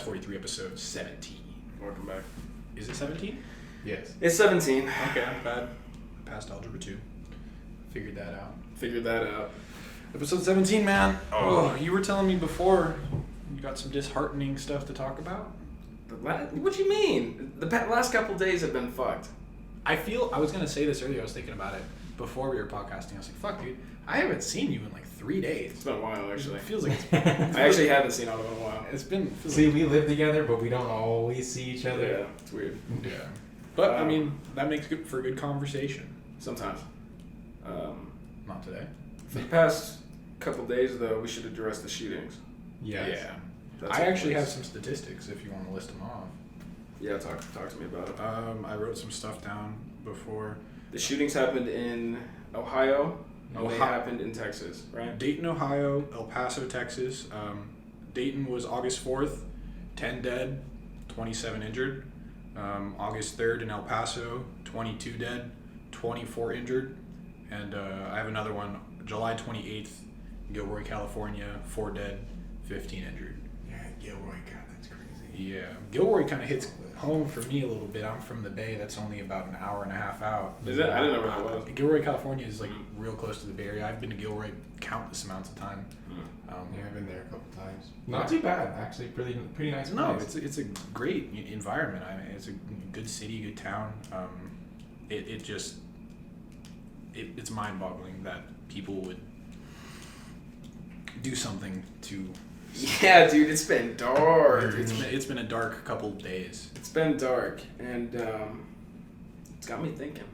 43, episode 17. Welcome back. Is it 17? Yes. It's 17. Okay, I'm bad. Passed Algebra 2. Figured that out. Episode 17, man. Oh, you were telling me before you got some disheartening stuff to talk about? What do you mean? The last couple days have been fucked. I was going to say this earlier. I was thinking about it before we were podcasting. I was like, fuck, dude. I haven't seen you in like 3 days. It's been a while, actually. It feels like it's I actually haven't seen Otto in a while. It's been... See, we live together, but we don't always see each other. Yeah, it's weird. Yeah. But, I mean, that makes good for good conversation. Sometimes. Not today. For the past couple days, though, we should address the shootings. Yes. Yeah. That's I actually have some statistics if you want to list them off. Yeah, talk to me about it. I wrote some stuff down before. The shootings happened in Ohio. And they happened in Texas, right? Dayton, Ohio, El Paso, Texas. Dayton was August 4th, 10 dead, 27 injured. August 3rd in El Paso, 22 dead, 24 injured. And I have another one, July 28th, Gilroy, California, 4 dead, 15 injured. Yeah, Gilroy, God, that's crazy. Yeah, Gilroy kind of hits home for me a little bit. I'm from the Bay. That's only about an hour and a half out. Is it? I didn't know where that was. Gilroy, California is like real close to the Bay Area. I've been to Gilroy countless amounts of time. Yeah, I've been there a couple times. Not too bad, actually. Pretty nice. No, place. it's a great environment. I mean, it's a good city, good town. It's mind-boggling that people would do something to. Yeah, dude, it's been dark. It's been a dark couple of days. It's been dark, and it's got me thinking.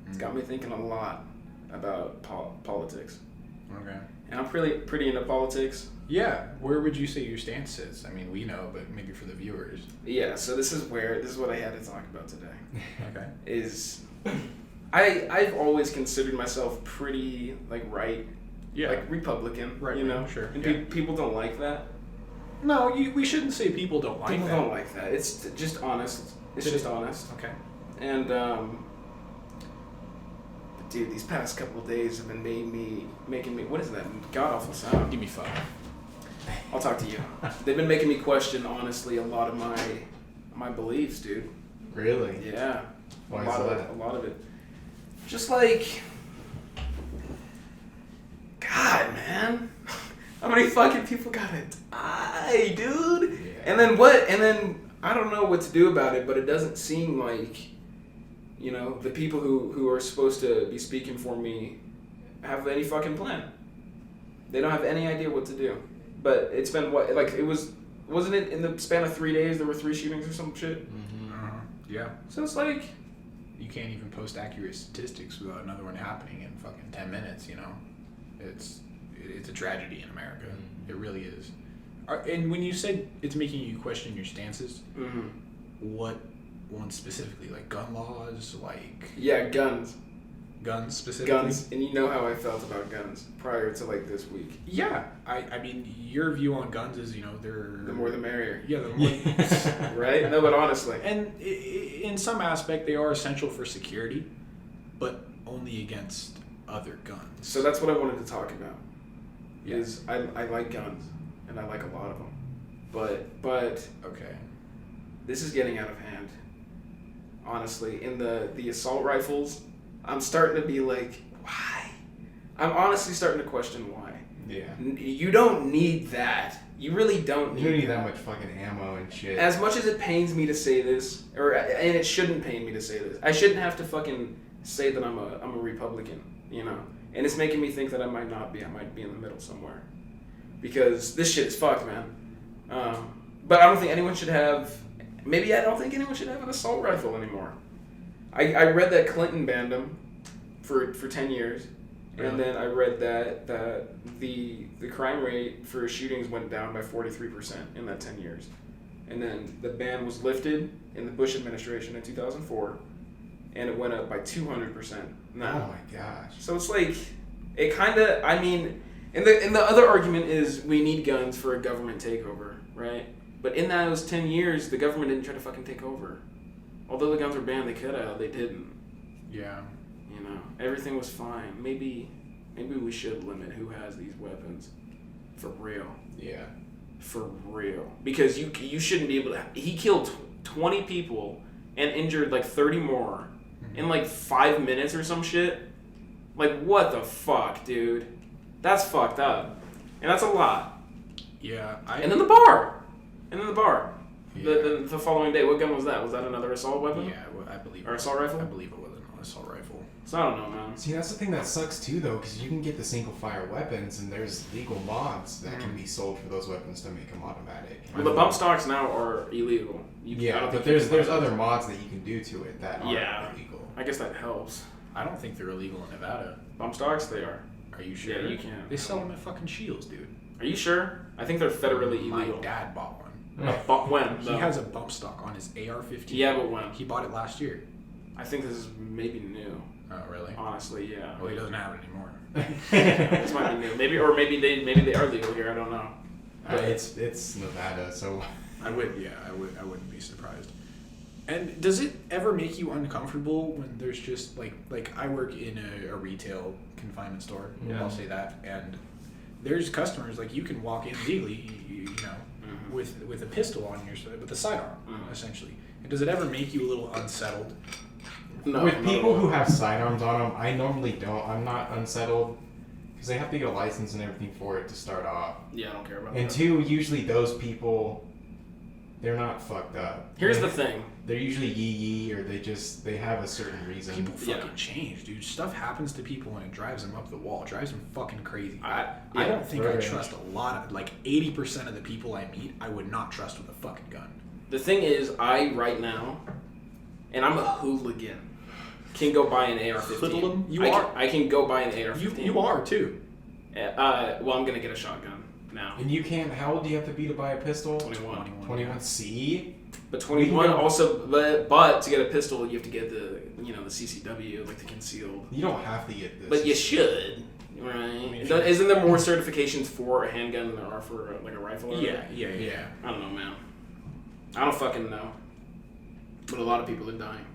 It's got me thinking a lot about politics. Okay. And I'm pretty into politics. Yeah. Where would you say your stance is? I mean, we know, but maybe for the viewers. Yeah. So this is what I had to talk about today. Okay. Is I've always considered myself pretty right. Yeah. Like Republican, right? You know, sure. And people don't like that. No, we shouldn't say people don't like people that. Don't like that. It's just honest. It's just honest. Okay. And dude, these past couple of days have been making me. What is that god awful sound? Give me 5. I'll talk to you. They've been making me question, honestly, a lot of my beliefs, dude. Really? Yeah. Why a lot is of that? it. A lot of it. Just like. God, man. How many fucking people gotta die, dude? Yeah. And then what? And then I don't know what to do about it, but it doesn't seem like, the people who are supposed to be speaking for me have any fucking plan. They don't have any idea what to do. But it's been wasn't it in the span of 3 days there were 3 shootings or some shit? Mm-hmm. Yeah. So it's like, you can't even post accurate statistics without another one happening in fucking 10 minutes, It's a tragedy in America. Mm-hmm. It really is. And when you said it's making you question your stances, what one specifically? Like gun laws? Yeah, guns. Guns specifically? Guns. And you know how I felt about guns prior to this week. Yeah. I mean, your view on guns is, they're... The more the merrier. Yeah, the more... Right? No, but honestly. And in some aspect, they are essential for security, but only against other guns. So that's what I wanted to talk about. Yeah. Is I like guns, and I like a lot of them, but okay, this is getting out of hand. Honestly, in the assault rifles, I'm starting to be like, why? I'm honestly starting to question why. Yeah. You don't need that. You really don't need. You don't need that much fucking ammo and shit. As much as it pains me to say this, and it shouldn't pain me to say this, I shouldn't have to fucking say that I'm a Republican, And it's making me think that I might not be. I might be in the middle somewhere. Because this shit is fucked, man. But I don't think anyone should have... Maybe I don't think anyone should have an assault rifle anymore. I read that Clinton banned them for 10 years. Really? And then I read that the crime rate for shootings went down by 43% in that 10 years. And then the ban was lifted in the Bush administration in 2004. And it went up by 200% now. Oh my gosh. So it's it kind of, and the other argument is we need guns for a government takeover, right? But in those 10 years, the government didn't try to fucking take over. Although the guns were banned, they could have, they didn't. Yeah. Everything was fine. Maybe we should limit who has these weapons. For real. Yeah. For real. Because you shouldn't be able to... He killed 20 people and injured like 30 more in like 5 minutes or some shit. Like, what the fuck, dude? That's fucked up. And that's a lot. Yeah. And then the bar. Yeah. The following day, what gun was that? Was that another assault weapon? Yeah, well, I believe. Or assault rifle? I believe it was an assault rifle. So I don't know, man. See, that's the thing that sucks too, though, because you can get the single-fire weapons, and there's legal mods that can be sold for those weapons to make them automatic. Well, the bump stocks now are illegal. But there's other mods that you can do to it that aren't illegal. I guess that helps. I don't think they're illegal in Nevada. Bump stocks, they are. Are you sure? Yeah, you can. They sell them at fucking Shields, dude. Are you sure? I think they're federally illegal. My dad bought one. When? He has a bump stock on his AR-15. Yeah, but when? He bought it last year. I think this is maybe new. Oh, really? Honestly, yeah. Well, he doesn't have it anymore. This might be new. Maybe they are legal here. I don't know. It's Nevada, so I wouldn't be surprised. And does it ever make you uncomfortable when there's just like I work in a retail confinement store, I'll say that, and there's customers, like, you can walk in legally, you know, with a pistol on your, with a sidearm, essentially. And does it ever make you a little unsettled? No, with people who have sidearms on them, I normally don't. I'm not unsettled because they have to get a license and everything for it to start off. Yeah, I don't care about that. And two, usually those people, they're not fucked up. Here's the thing. They're usually yee or they have a certain reason. People fucking change, dude. Stuff happens to people and it drives them up the wall. It drives them fucking crazy. I don't think I trust a lot of, like, 80% of the people I meet, I would not trust with a fucking gun. The thing is, right now, and I'm a hooligan, can go buy an AR-15. Hoodlum? I can go buy an AR-15. You are, too. Well, I'm going to get a shotgun now. And you can't, how old do you have to be to buy a pistol? 21. See? But 21 also, but to get a pistol, you have to get the CCW, like the concealed. You don't have to get this. But you should, right? I mean, isn't there more certifications for a handgun than there are for like a rifle? Yeah. I don't know, man. I don't fucking know. But a lot of people are dying.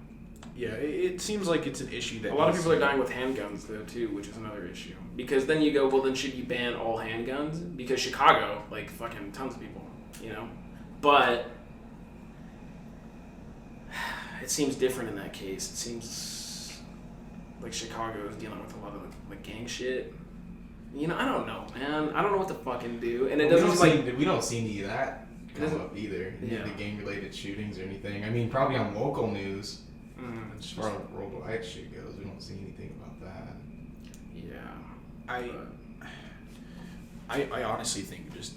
Yeah, it seems like it's an issue that... A lot of people are dying with handguns, though, too, which is another issue. Because then you go, well, then should you ban all handguns? Because Chicago, like, fucking tons of people, you know? But it seems different in that case. It seems like Chicago is dealing with a lot of, like, gang shit. You know, I don't know, man. I don't know what to fucking do. And it doesn't seem like... We don't see any of that come up either. Any of the gang-related shootings or anything. I mean, probably on local news... As far as worldwide shit goes, we don't see anything about that. Yeah. I honestly think just...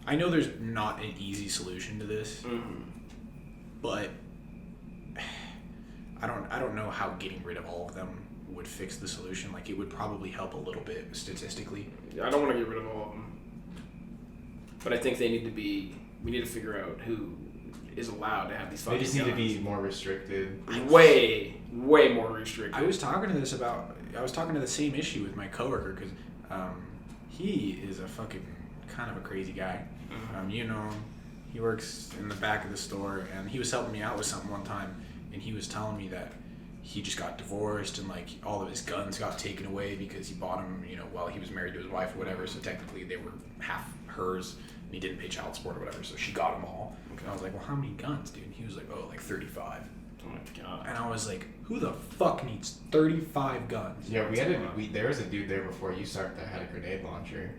I know there's not an easy solution to this, but I don't know how getting rid of all of them would fix the solution. Like, it would probably help a little bit statistically. I don't want to get rid of all of them. But I think we need to figure out who is allowed to have these fucking guns. They just need to be more restricted. Way more restricted. I was talking to the same issue with my coworker because he is a fucking kind of a crazy guy. You know him. He works in the back of the store, and he was helping me out with something one time, and he was telling me that he just got divorced and, like, all of his guns got taken away because he bought them, you know, while he was married to his wife or whatever, so technically they were half hers, and he didn't pay child support or whatever, so she got them all. And I was like, well, how many guns, dude? And he was like, oh, like 35. Oh my god. And I was like, who the fuck needs 35 guns? Yeah, there was a dude there before you started that had a grenade launcher.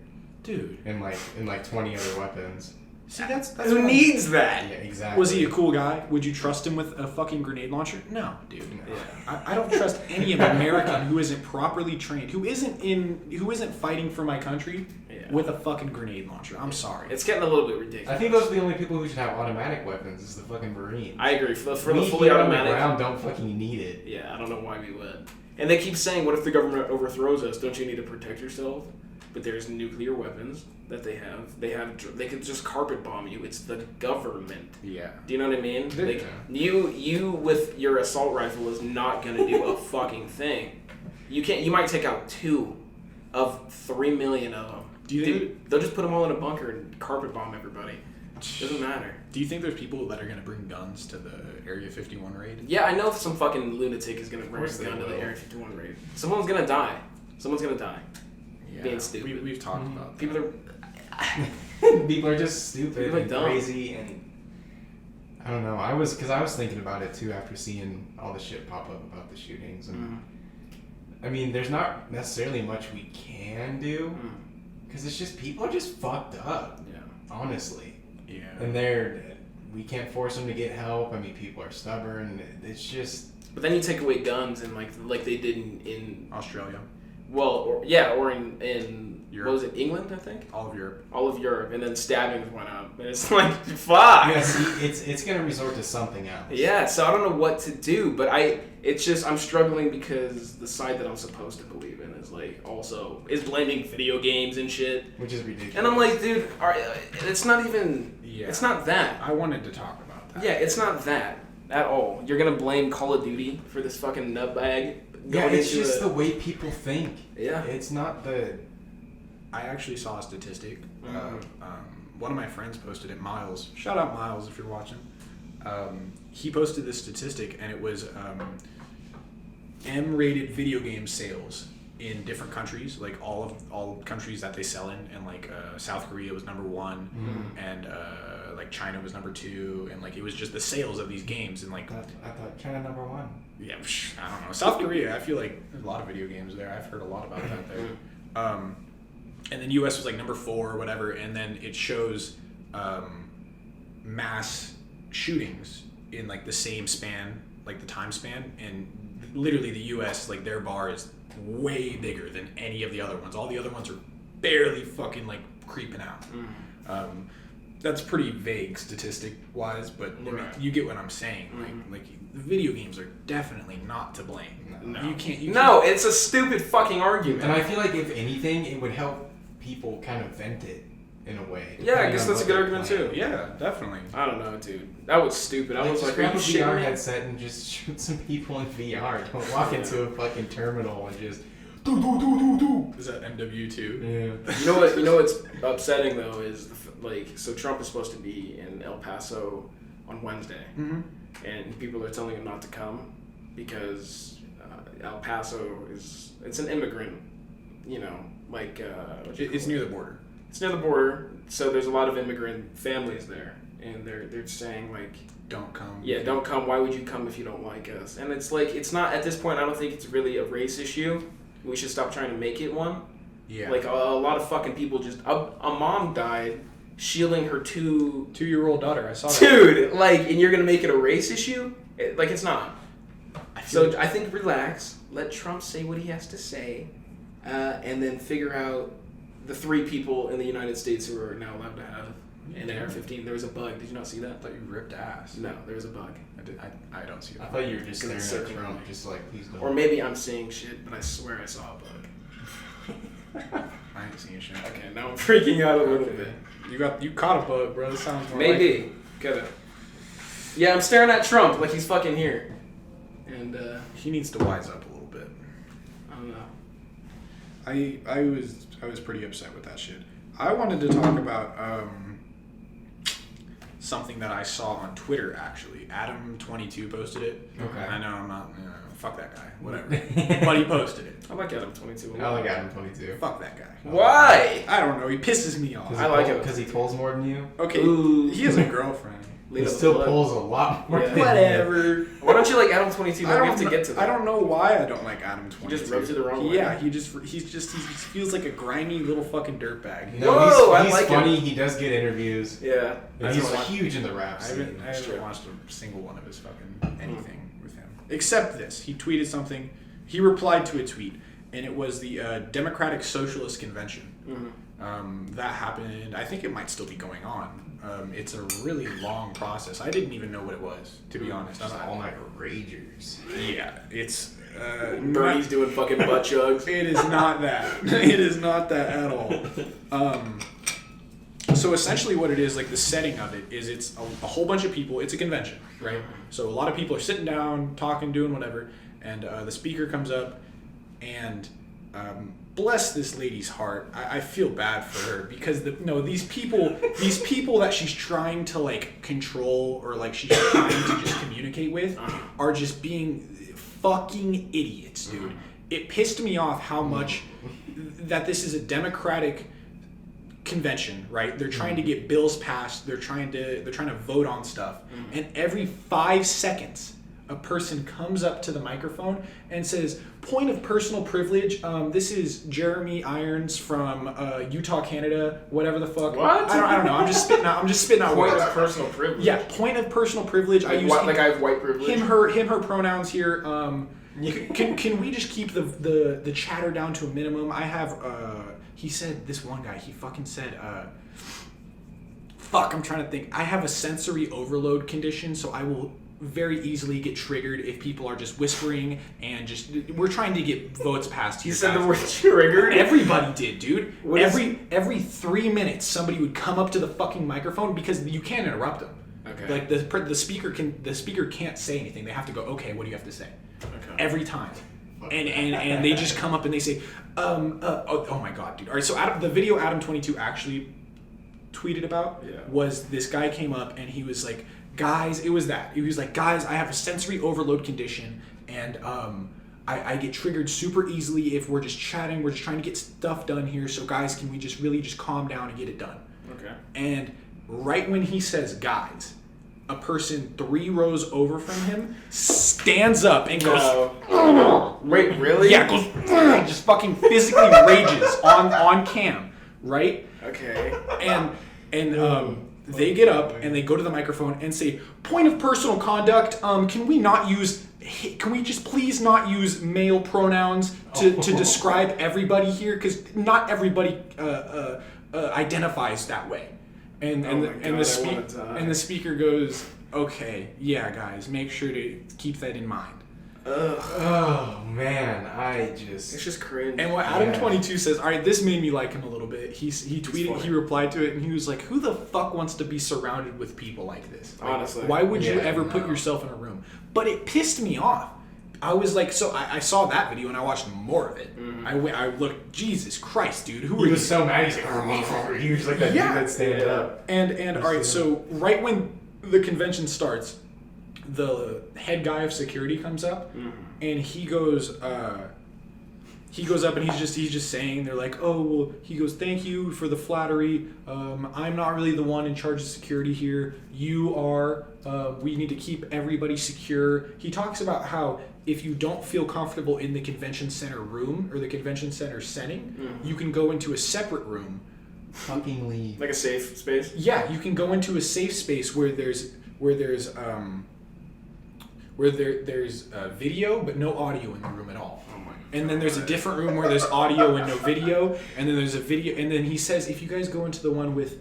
Dude. And like 20 other weapons. See, that's who needs that? Yeah, exactly. Was he a cool guy? Would you trust him with a fucking grenade launcher? No, dude. No. Yeah. I don't trust any American who isn't properly trained, who isn't fighting for my country with a fucking grenade launcher. I'm sorry. It's getting a little bit ridiculous. I think those are the only people who should have automatic weapons. Is the fucking Marines. I agree. For the fully automatic, on the ground don't fucking need it. Yeah, I don't know why we would. And they keep saying, what if the government overthrows us? Don't you need to protect yourself? But there's nuclear weapons that they have. They could just carpet bomb you. It's the government. Yeah. Do you know what I mean? Like, you with your assault rifle is not gonna do a fucking thing. You might take out 2 of 3 million of them. They'll just put them all in a bunker and carpet bomb everybody. Doesn't matter. Do you think there's people that are gonna bring guns to the Area 51 raid? Yeah, I know some fucking lunatic is gonna bring a gun to the Area 51 raid. Someone's gonna die. Yeah, being stupid. We've talked about that. People are... People are just stupid People are and dumb. crazy, and I don't know. I was thinking about it too after seeing all the shit pop up about the shootings, and I mean, there's not necessarily much we can do because it's just people are just fucked up. Yeah. Honestly. Yeah. And we can't force them to get help. I mean, people are stubborn. It's just. But then you take away guns and like they did in Australia. or in Europe. what was it, England, I think? All of Europe. All of Europe, and then stabbings went up. And it's like, fuck! Yeah, see, it's going to resort to something else. Yeah, so I don't know what to do, but I'm struggling because the side that I'm supposed to believe in is blaming video games and shit. Which is ridiculous. And I'm like, dude, it's not even, it's not that. I wanted to talk about that. Yeah, it's not that at all. You're going to blame Call of Duty for this fucking nutbag? Yeah, it's just the way people think. Yeah. It's not the... I actually saw a statistic. One of my friends posted it, Miles. Shout out Miles if you're watching. He posted this statistic, and it was M-rated video game sales in different countries, like all countries that they sell in, and like South Korea was number 1, and like China was number 2, and like it was just the sales of these games, and like I thought China number 1. Yeah, I don't know. South Korea, I feel like there's a lot of video games there. I've heard a lot about that there. And then U.S. was like number 4 or whatever, and then it shows mass shootings in like the same span, like the time span, and literally the U.S., like their bar is way bigger than any of the other ones. All the other ones are barely fucking like creeping out. That's pretty vague statistic wise, but I mean, you get what I'm saying. Like the video games are definitely not to blame. No. You can't. No, it's a stupid fucking argument. And I feel like if anything, it would help people kind of vent it in a way. Yeah, I guess that's a good argument too. Yeah, definitely. I don't know, dude. That was stupid. I was just like, grab are a you shitting VR me? headset and just shoot some people in VR. Don't walk into a fucking terminal and just do. Is that MW2? Yeah. You know what's upsetting though is so Trump is supposed to be in El Paso on Wednesday, and people are telling him not to come because El Paso it's an immigrant, It's near the border. It's near the border, so there's a lot of immigrant families there, and they're saying like, don't come. yeah, don't come. Why would you come if you don't like us? And it's like, it's not, at this point, I don't think it's really a race issue. We should stop trying to make it one. Yeah. Like a lot of fucking people just, a mom died shielding her 2-year-old daughter. I saw that. Dude, and you're gonna make it a race issue? It's not. So I think relax, let Trump say what he has to say, and then figure out the 3 people in the United States who are now allowed to have an AR-15. There was a bug. Did you not see that? I thought you ripped ass. No, there was a bug. I don't see that. I thought you were just Because staring it's at Trump, circling. just like, please don't. Or maybe I'm seeing shit, but I swear I saw a bug. I ain't seeing shit. Okay, now I'm freaking out a little bit. You caught a bug, bro. This sounds more Maybe. Coulda. Yeah, I'm staring at Trump like he's fucking here. And, he needs to wise up a little bit. I don't know. I was pretty upset with that shit. I wanted to talk about something that I saw on Twitter actually. Adam22 posted it. Okay. I know I'm not. Fuck that guy. Whatever. But he posted it. I like Adam 22. I like Adam 22. Fuck that guy. Why? I don't know. He pisses me off. I like it. Because he pulls more than you? Okay. Ooh. He has a girlfriend. He still pulls a lot more than you. Whatever. Why don't you like Adam 22? I We have to don't get to that. I don't know why I don't like Adam 22. He just rubs you the wrong way. Yeah, he feels like a grimy little fucking dirtbag. No, Whoa, I he's like funny. him. He does get interviews. Yeah. And he's huge in the rap I scene. haven't watched a single one of his fucking anything with him. Except this. He tweeted something. He replied to a tweet, and it was the Democratic Socialist Convention. That happened. I think it might still be going on. It's a really long process. I didn't even know what it was, to be honest. Just all night ragers. Yeah, it's... Bernie's doing fucking butt chugs. It is not that. It is not that at all. So essentially what it is, like the setting of it, is it's a whole bunch of people. It's a convention, right? So a lot of people are sitting down, talking, doing whatever, and the speaker comes up, and bless this lady's heart, I feel bad for her, because these people that she's trying to like control, or like she's trying to just communicate with, are just being fucking idiots, dude. It pissed me off how much that this is a Democratic convention, right? They're trying to get bills passed. They're trying to vote on stuff, and every 5 seconds, a person comes up to the microphone and says, "Point of personal privilege. This is Jeremy Irons from Utah, Canada. Whatever the fuck. What? I don't know. I'm just spitting out Point words. of personal privilege. Yeah, point of personal privilege. I use like I have white privilege. him, her pronouns here. Can we just keep the chatter down to a minimum? I have he said, this one guy, he fucking said fuck, I'm trying to think. I have a sensory overload condition, so I will very easily get triggered if people are just whispering and just we're trying to get votes passed. You said the word triggered? Everybody did, dude. Every 3 minutes somebody would come up to the fucking microphone because you can't interrupt them. Okay. Like the speaker can't say anything. They have to go, "Okay, what do you have to say?" Okay. Every time. And they just come up and they say, oh my god, dude. All right, so the video Adam22 actually tweeted about was this guy came up and he was like, "Guys," he was like, "Guys, I have a sensory overload condition and I get triggered super easily if we're just chatting. We're just trying to get stuff done here. So guys, can we just really just calm down and get it done?" Okay. And right when he says "guys," a person 3 rows over from him stands up and goes, "Wait, really?" Yeah, goes, just fucking physically rages on cam, right? Okay. And they get up and they go to the microphone and say, "Point of personal conduct. Can we just please not use male pronouns to describe everybody here? Because not everybody identifies that way." And the speaker goes, "Okay, yeah, guys, make sure to keep that in mind." Ugh. Oh man, it's just cringe. And what Adam22 says, all right, this made me like him a little bit. He tweeted, he replied to it, and he was like, "Who the fuck wants to be surrounded with people like this? Like, honestly, why would you ever put yourself in a room?" But it pissed me off. I was like, so I saw that video and I watched more of it. I looked, Jesus Christ, dude, who are you? He was so mad. He's like, he was like that dude that standing up. And all right, so right when the convention starts, the head guy of security comes up and he goes up and he's just saying, they're like, "Oh, well," he goes, "Thank you for the flattery. I'm not really the one in charge of security here. You are. We need to keep everybody secure." He talks about how if you don't feel comfortable in the convention center room or the convention center setting, you can go into a separate room. Fucking leave. Like a safe space? Yeah, you can go into a safe space where there's video but no audio in the room at all. Oh my God. And then there's a different room where there's audio and no video, and then there's a video, and then he says, "If you guys go into the one with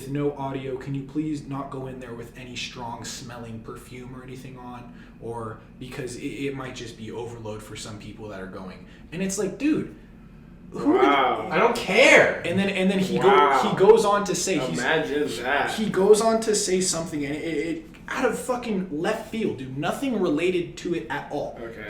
no audio, can you please not go in there with any strong smelling perfume or anything on, or because it might just be overload for some people that are going." And it's like, dude, wow. I don't care. And then he goes on to say he goes on to say something, and it out of fucking left field, dude, nothing related to it at all. Okay.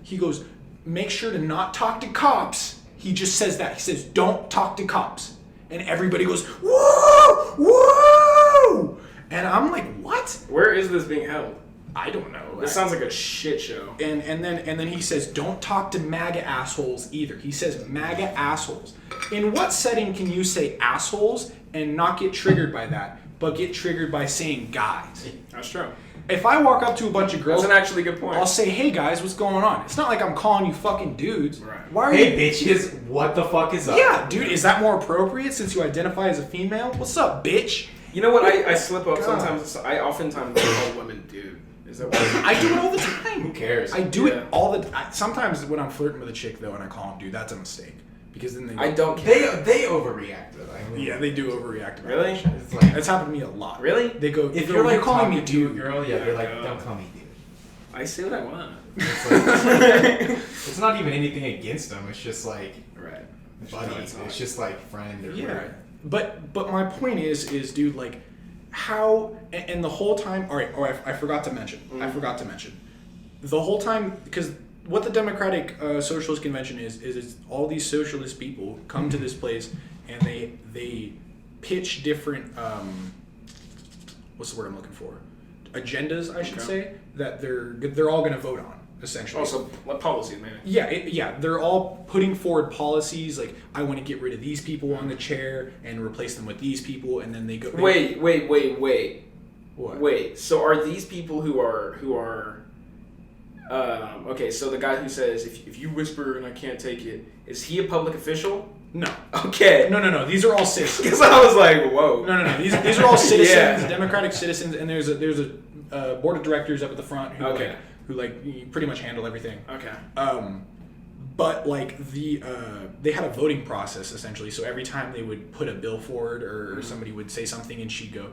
He goes, "Make sure to not talk to cops." He just says that. He says, "Don't talk to cops." And everybody goes, "Whoa! Whoa!" And I'm like, what? Where is this being held? I don't know. This sounds like a shit show. And then he says, "Don't talk to MAGA assholes either." He says MAGA assholes. In what setting can you say assholes and not get triggered by that, but get triggered by saying guys? That's true. If I walk up to a bunch of girls, that's an actually good point. I'll say, "Hey guys, what's going on?" It's not like I'm calling you fucking dudes. Right. Why are Hey bitches, what the fuck is up? Yeah, dude, is that more appropriate since you identify as a female? What's up, bitch? You know what? I slip up sometimes. I oftentimes call women dude. Is that what I do it all the time. Who cares? I do it all the time. Sometimes when I'm flirting with a chick though and I call them dude, that's a mistake. Because then I don't care. They overreact to it. Yeah, they do overreact. Really? It's like, that's happened to me a lot. Really? They go, if you're like calling me dude, girl, yeah, they're like, "Don't call me dude." I say what I want. It's, like, it's not even anything against them. It's just like buddy. It's just like friend or whatever. But my point is dude, like how and the whole time. All right. I forgot to mention. The whole time, because what the Democratic Socialist Convention is it's all these socialist people come to this place and they pitch different what's the word I'm looking for? Agendas, I should say, that they're all going to vote on, essentially. Also, policies, man. Yeah, they're all putting forward policies like, I want to get rid of these people on the chair and replace them with these people, and then they go. Wait. What? Wait. So are these people who are okay? So the guy who says if you whisper and I can't take it, is he a public official? No. Okay. No. These are all citizens. Because I was like, whoa. No. These are all citizens, Yeah. democratic citizens, and there's a board of directors up at the front who Okay. who pretty much handle everything. Okay. But like they had a voting process essentially. So every time they would put a bill forward or somebody would say something, and she'd go,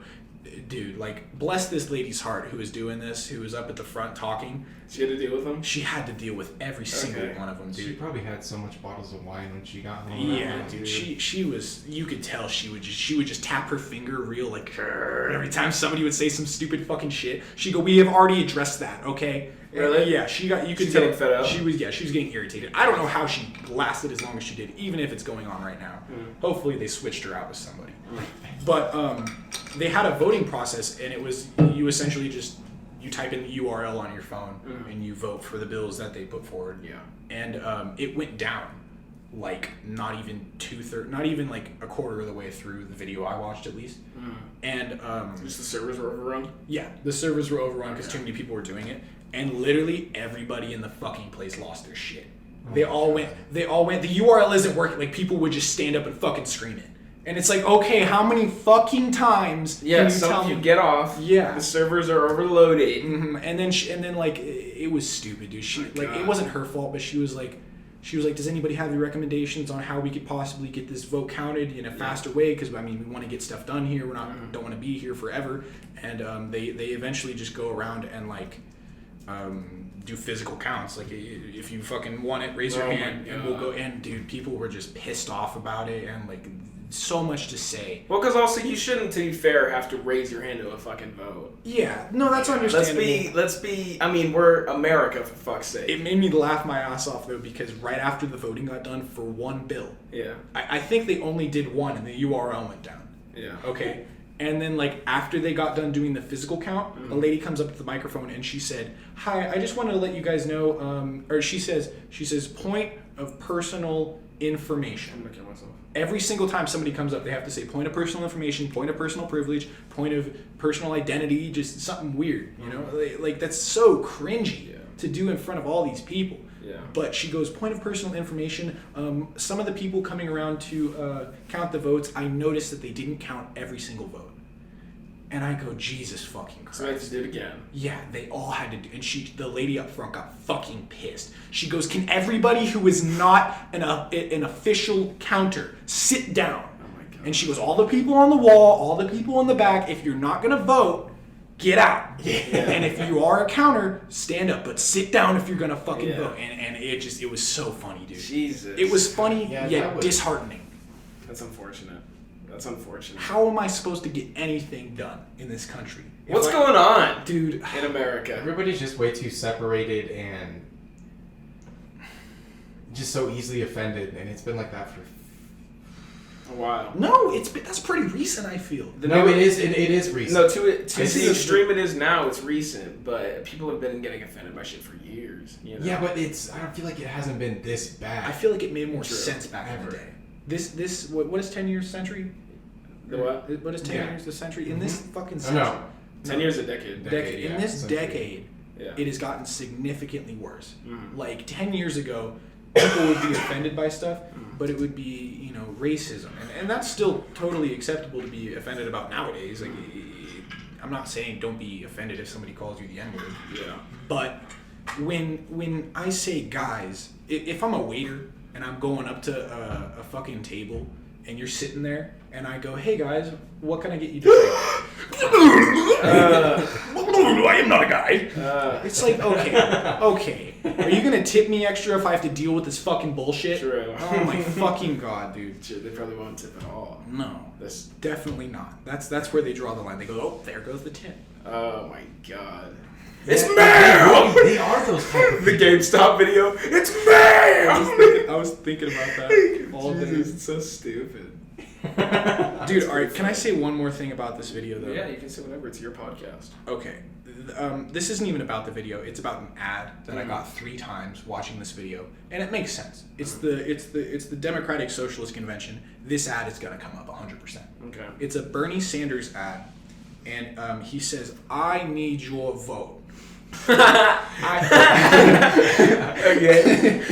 dude, like, bless this lady's heart who was doing this, who was up at the front talking. She had to deal with them? She had to deal with every single one of them, dude. She probably had so much bottles of wine when she got home. Yeah, dude. She was. You could tell she would just tap her finger real like every time somebody would say some stupid fucking shit. She'd go, "We have already addressed that, okay?" Really? Yeah. You could She's tell getting fed up. She was getting irritated. I don't know how she lasted as long as she did, even if it's going on right now. Hopefully they switched her out with somebody. But they had a voting process, and it was you essentially just. You type in the URL on your phone and you vote for the bills that they put forward. Yeah. And it went down like not even like a quarter of the way through the video I watched at least. And just the servers were overrun? Yeah, the servers were overrun because too many people were doing it. And literally everybody in the fucking place lost their shit. They all went, the URL isn't working. Like, people would just stand up and fucking scream it. And it's like, okay, how many fucking times can you tell me? Get off. Yeah. The servers are overloaded. Mm-hmm. And then like, it was stupid, dude. It wasn't her fault, but she was like, does anybody have any recommendations on how we could possibly get this vote counted in a faster way? Because, I mean, we want to get stuff done here. We don't want to be here forever. And they eventually just go around and, like, do physical counts. Like, if you fucking want it, raise your hand, and we'll go. And, dude, people were just pissed off about it, and, like, so much to say. Well, because also you shouldn't, to be fair, have to raise your hand to a fucking vote. Yeah, no, that's understandable. Let's be. I mean, we're America, for fuck's sake. It made me laugh my ass off, though, because right after the voting got done for one bill, I think they only did one, and the URL went down. Yeah. Okay. And then, like, after they got done doing the physical count, a lady comes up to the microphone and she said, "Hi, I just wanted to let you guys know," or she says, point of personal information. I'm gonna kill myself. Every single time somebody comes up, they have to say point of personal information, point of personal privilege, point of personal identity, just something weird, you know? Like, that's so cringy to do in front of all these people. Yeah. But she goes, point of personal information, some of the people coming around to count the votes, I noticed that they didn't count every single vote. And I go, Jesus fucking Christ. So I have to do it again. Yeah, they all had to do. And the lady up front got fucking pissed. She goes, can everybody who is not an official counter sit down? Oh my God. And she goes, all the people on the wall, all the people in the back, if you're not going to vote, get out. Yeah. And if you are a counter, stand up. But sit down if you're going to fucking vote. And it was so funny, dude. Jesus. It was funny, yet disheartening. That's unfortunate. That's unfortunate. How am I supposed to get anything done in this country? What's going on, dude? In America, everybody's just way too separated and just so easily offended, and it's been like that for a while. No, that's pretty recent. I feel. It is recent. No, to the extreme it is now. It's recent, but people have been getting offended by shit for years. You know? Yeah, but I don't feel like it hasn't been this bad. I feel like it made more sense back in the day. What is 10 years century? The what? What is 10 years the century? In this fucking century. No. 10 years a decade. In this decade, it has gotten significantly worse. Like 10 years ago, people would be offended by stuff, but it would be, racism. And that's still totally acceptable to be offended about nowadays. Like, I'm not saying don't be offended if somebody calls you the N-word. Yeah. But when I say guys, if I'm a waiter and I'm going up to a fucking table and you're sitting there and I go, hey guys, what can I get you to drink? I am not a guy. It's like, okay. Are you going to tip me extra if I have to deal with this fucking bullshit? True. Oh my fucking God, dude. They probably won't tip at all. No, that's definitely not. That's where they draw the line. They go, oh, there goes the tip. Oh my God. It's ma'am! They are those type of the GameStop video. It's ma'am! I was thinking about that all day. It's so stupid. Dude, all right, can I say one more thing about this video, though? Yeah, you can say whatever. It's your podcast. Okay. This isn't even about the video. It's about an ad that I got 3 times watching this video, and it makes sense. It's the Democratic Socialist Convention. This ad is gonna come up 100%. Okay. It's a Bernie Sanders ad, and he says, "I need your vote." Okay.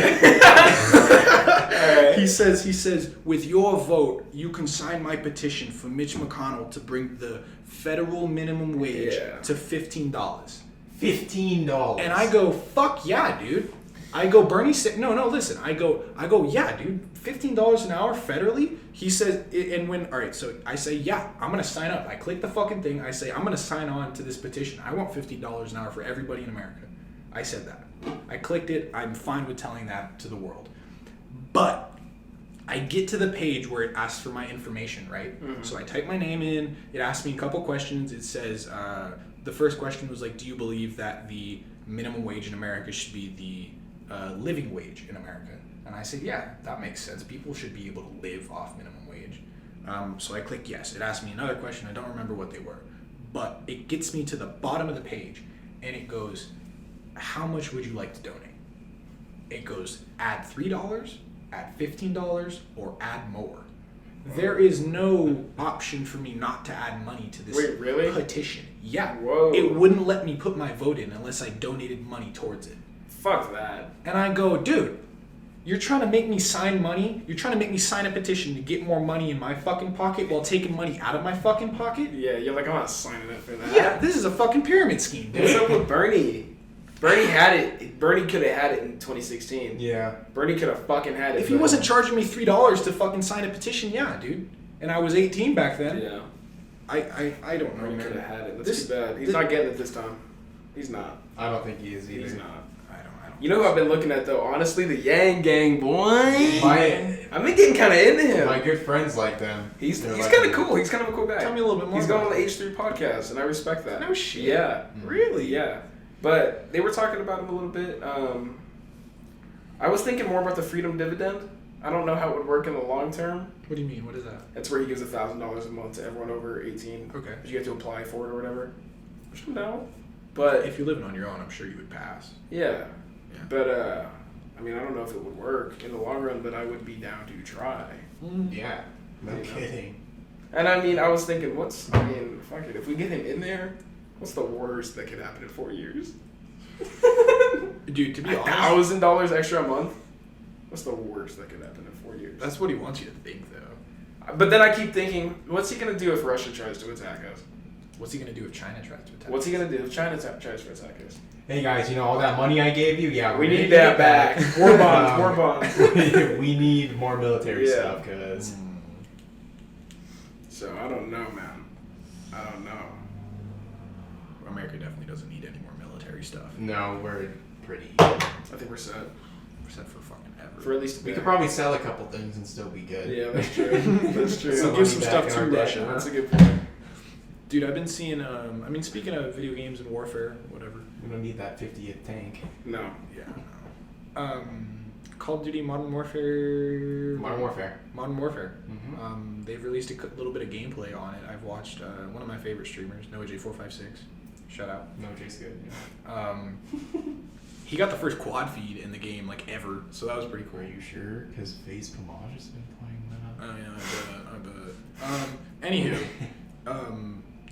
He says, "With your vote, you can sign my petition for Mitch McConnell to bring the federal minimum wage to $15." $15. And I go, "Fuck yeah, dude." I go, Bernie said, no, listen. I go, yeah, dude, $15 an hour federally? He says, all right, so I say, yeah, I'm going to sign up. I click the fucking thing. I say, I'm going to sign on to this petition. I want $15 an hour for everybody in America. I said that. I clicked it. I'm fine with telling that to the world. But I get to the page where it asks for my information, right? Mm-hmm. So I type my name in. It asks me a couple questions. It says, the first question was like, do you believe that the minimum wage in America should be the living wage in America? And I said, yeah, that makes sense. People should be able to live off minimum wage. So I click yes. It asked me another question. I don't remember what they were. But it gets me to the bottom of the page, and it goes, how much would you like to donate? It goes, add $3, add $15, or add more. There is no option for me not to add money to this petition. Yeah. Whoa. It wouldn't let me put my vote in unless I donated money towards it. Fuck that. And I go, dude, you're trying to make me sign money? You're trying to make me sign a petition to get more money in my fucking pocket while taking money out of my fucking pocket? Yeah, you're like, I'm not signing up for that. Yeah, this is a fucking pyramid scheme, dude. What's up with Bernie? Bernie had it. Bernie could have had it in 2016. Yeah. Bernie could have fucking had it. If he wasn't charging me $3 to fucking sign a petition, yeah, dude. And I was 18 back then. Yeah. I don't know, Bernie man. could have had it. That's too bad. He's not getting it this time. He's not. I don't think he is either. He's not. I don't. You know who I've been looking at though? Honestly, the Yang Gang boy. I've been getting kind of into him. My good friends like them. He's like kind of cool. He's kind of a cool guy. Tell me a little bit more. He's going on about the H3 podcast, and I respect that. No shit. Yeah. Really? Yeah. But they were talking about him a little bit. I was thinking more about the freedom dividend. I don't know how it would work in the long term. What do you mean? What is that? That's where he gives $1,000 a month to everyone over 18. Okay. But you have to apply for it or whatever. Which I'm down. But if you're living on your own, I'm sure you would pass. yeah. Yeah. But I mean, I don't know if it would work in the long run, but I would be down to try. Yeah. No You know? kidding. And I mean, I was thinking, fuck it. If we get him in there, what's the worst that could happen in 4 years? Dude, to be honest, $1,000 extra a month? What's the worst that could happen in 4 years? that's what he wants you to think, though. But then I keep thinking, what's he going to do if Russia tries to attack us? What's he gonna do if China tries to attack? What's he going to do if China tries to attack us? Hey guys, all that money I gave you? Yeah, We need that back. More bonds, more bonds. We need more military stuff, because... So, I don't know, man. I don't know. America definitely doesn't need any more military stuff. No, we're pretty... I think we're set. We're set for fucking ever. For at least a We bit. could probably sell a couple things and still be good. Yeah, that's true. That's true. So give some stuff to Russia. That's a good point. Dude, I've been seeing, speaking of video games and warfare, whatever. We don't need that 50th tank. No. Yeah. Call of Duty Modern Warfare. Modern Warfare. Mm-hmm. They've released a little bit of gameplay on it. I've watched one of my favorite streamers, NoahJ456. Shout out. No, Jay's good. Yeah. He got the first quad feed in the game, ever, so that was pretty cool. Are you sure? Because FaZe Pomage has been playing that. Oh, yeah, I bet. Anywho,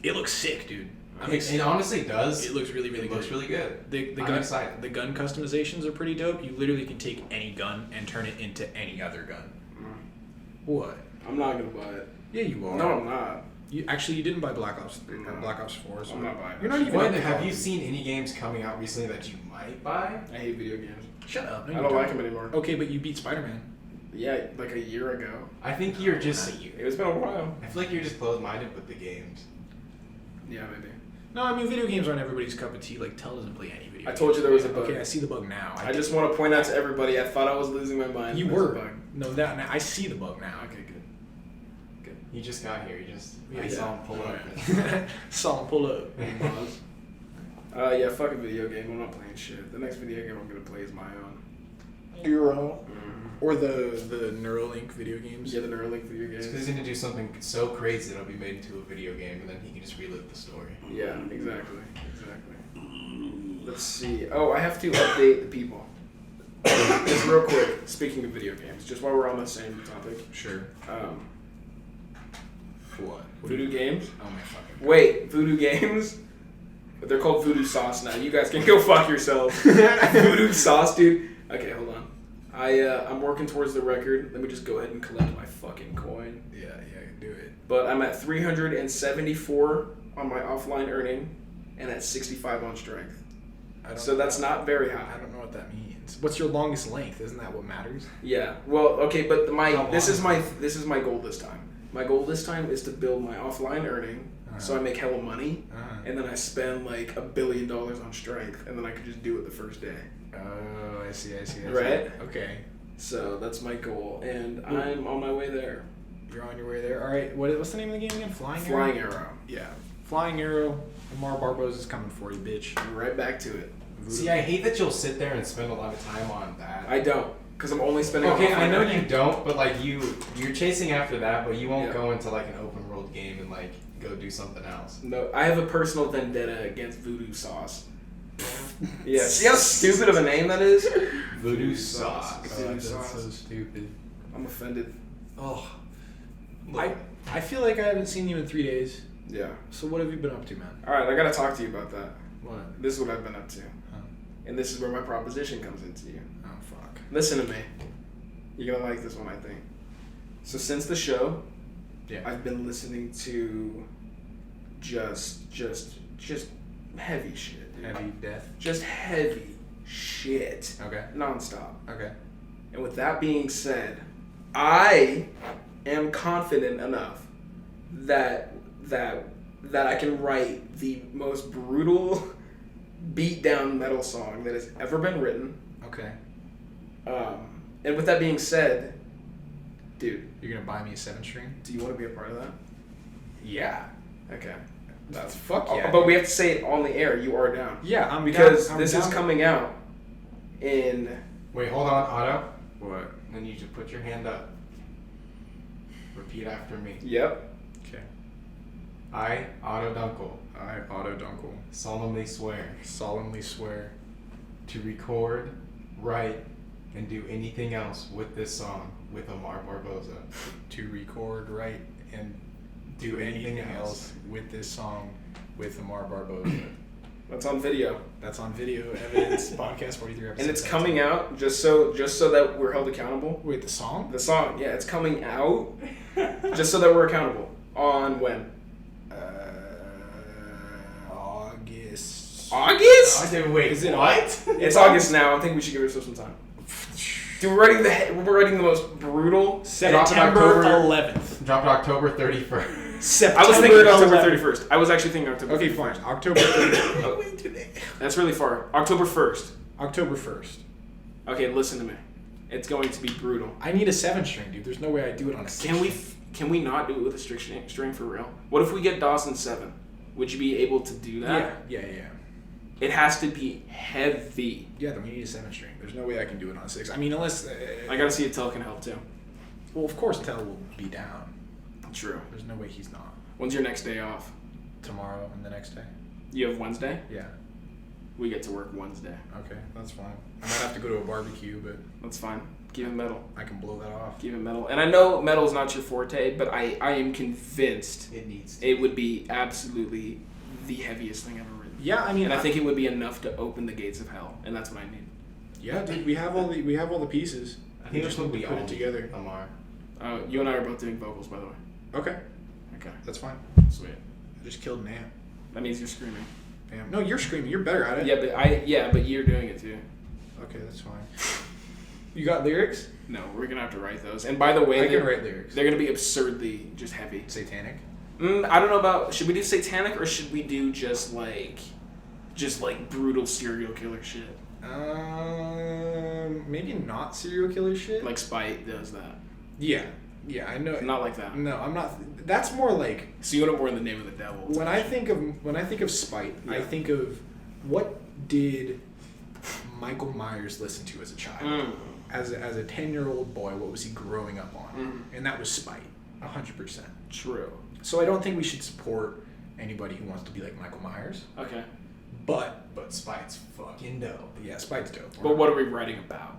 it looks sick, dude. It honestly does. It looks really, really good. It looks really good. I'm excited. The gun customizations are pretty dope. You literally can take any gun and turn it into any other gun. What? I'm not going to buy it. Yeah, you are. No, I'm not. You didn't buy Black Ops 3 or Black Ops 4. So I'm not buying it. You're not even. What, have you seen any games coming out recently that you might buy? I hate video games. Shut up. No, I don't like them anymore. Okay, but you beat Spider-Man. Yeah, like a year ago. I think you're just... It's been a while. I feel like you're just closed-minded with the games. Yeah, maybe. No, video games aren't everybody's cup of tea. Tell doesn't play any video. I told you there was a bug. Okay, I see the bug now. I just want to point out to everybody, I thought I was losing my mind. You There's were. a bug. No, now I see the bug now. Okay, good. Good. You just got here. I Yeah. saw him pull up. Saw him pull up. Yeah, fuck a video game. I'm not playing shit. The next video game I'm gonna play is my own. Euro. Or the Neuralink video games. Yeah, the Neuralink video games. Because he's going to do something so crazy that it'll be made into a video game, and then he can just relive the story. Yeah, exactly. Let's see. Oh, I have to update the people. Just real quick, speaking of video games, just while we're on the same topic. Sure. What? Voodoo games? Oh my fucking. Wait, voodoo games? They're called voodoo sauce now. You guys can go fuck yourselves. Voodoo sauce, dude. Okay, hold on. I'm working towards the record. Let me just go ahead and collect my fucking coin. Yeah, do it. But I'm at 374 on my offline earning, and at 65 on strength. So that's not very high. I don't know what that means. What's your longest length? Isn't that what matters? Yeah. Well, okay, but this is my goal this time. My goal this time is to build my offline earning, so I make hella money, and then I spend like $1 billion on strength, and then I could just do it the first day. Oh, I see. Right? Okay. So that's my goal, and I'm on my way there. You're on your way there. All right. What's the name of the game again? Flying Arrow. Yeah. Flying Arrow. Lamar Barbosa is coming for you, bitch. Right back to it. See, I hate that you'll sit there and spend a lot of time on that. I don't, because I'm only spending. Okay, on I know earning. you don't, but like you're chasing after that, but you won't Yeah. go into like an open world game and like go do something else. No, I have a personal vendetta against Voodoo Sauce. Yeah, see how stupid of a name that is? Voodoo sauce. Voodoo That's sauce. so stupid. I'm offended. Oh. I feel like I haven't seen you in 3 days. Yeah. So what have you been up to, man? Alright, I gotta talk to you about that. What? This is what I've been up to. Huh. And this is where my proposition comes into you. Oh, fuck. Listen to me. You're gonna like this one, I think. So since the show, Yeah. I've been listening to just heavy shit, dude. Heavy death. Just heavy shit. Okay. Nonstop. Okay. And with that being said, I am confident enough that I can write the most brutal beat down metal song that has ever been written. Okay. And with that being said, dude, You're gonna buy me a 7-string? do you want to be a part of that? Yeah. Okay. That's fuck yeah. But we have to say it on the air. You are down. Yeah, I'm Because down, this is coming out in. Wait, hold on, Otto. What? Then you should put your hand up. Repeat after me. Yep. Okay. I, Otto Dunkel, I, Otto Dunkel, solemnly swear solemnly swear to record, write, and do anything else with this song with Omar Barboza. to record, write, and Do anything else with this song with Amar Barbosa. That's on video. That's on video evidence. Podcast 43 episode. And it's coming out just so that we're held accountable. Wait, the song? The song, yeah, it's coming out just so that we're accountable. On when? August. August? Wait, Is it what? It's August now. I think we should give ourselves some time. Dude, we're writing the most brutal. September 11th. Dropped October 31st. September I was thinking October 11th. 31st. I was actually thinking October. Okay, 31st. fine. October 30th. That's really far. October 1st. October 1st. Okay, listen to me. It's going to be brutal. I need a 7-string, dude. There's no way I do it on a 6-string. Can we not do it with a string for real? What if we get Dawson 7? Would you be able to do that? Yeah. It has to be heavy. Yeah, then we need a 7-string. There's no way I can do it on a 6. I mean, unless... I gotta see if Tell can help too. Well, of course Tell will be down. True. There's no way he's not. When's your next day off? Tomorrow and the next day. You have Wednesday? Yeah. We get to work Wednesday. Okay, that's fine. I might have to go to a barbecue, but That's fine. Keep it metal. I can blow that off. Keep it metal. And I know metal's not your forte, but I am convinced It needs to. it would be absolutely the heaviest thing ever written. Yeah, I mean, And I think it would be enough to open the gates of hell, and that's what I need. Yeah, dude, we have all the pieces. I think just that's what need we to put all it together. Omar. You and I are both doing vocals, by the way. Okay, Okay. that's fine. Sweet. I just killed an ant. That means you're screaming. Damn. No, you're screaming. You're better at it. But you're doing it too. Okay, that's fine. You got lyrics? No, we're gonna have to write those. And by the way, I can write lyrics. they're gonna be absurdly just heavy. Satanic? I don't know about. Should we do satanic or should we do just like brutal serial killer shit? Maybe not serial killer shit. Like Spite does that. Yeah, I know. Not like that. No, I'm not. That's more like So you want it more in the name of the devil. when I think of Spite, I Yeah. think of what did Michael Myers listen to as a child. as a 10-year-old boy, what was he growing up on? Mm-hmm. And that was spite, 100%. True. So I don't think we should support anybody who wants to be like Michael Myers. Okay. But Spite's fucking dope. yeah, spite's dope. But what are we writing about?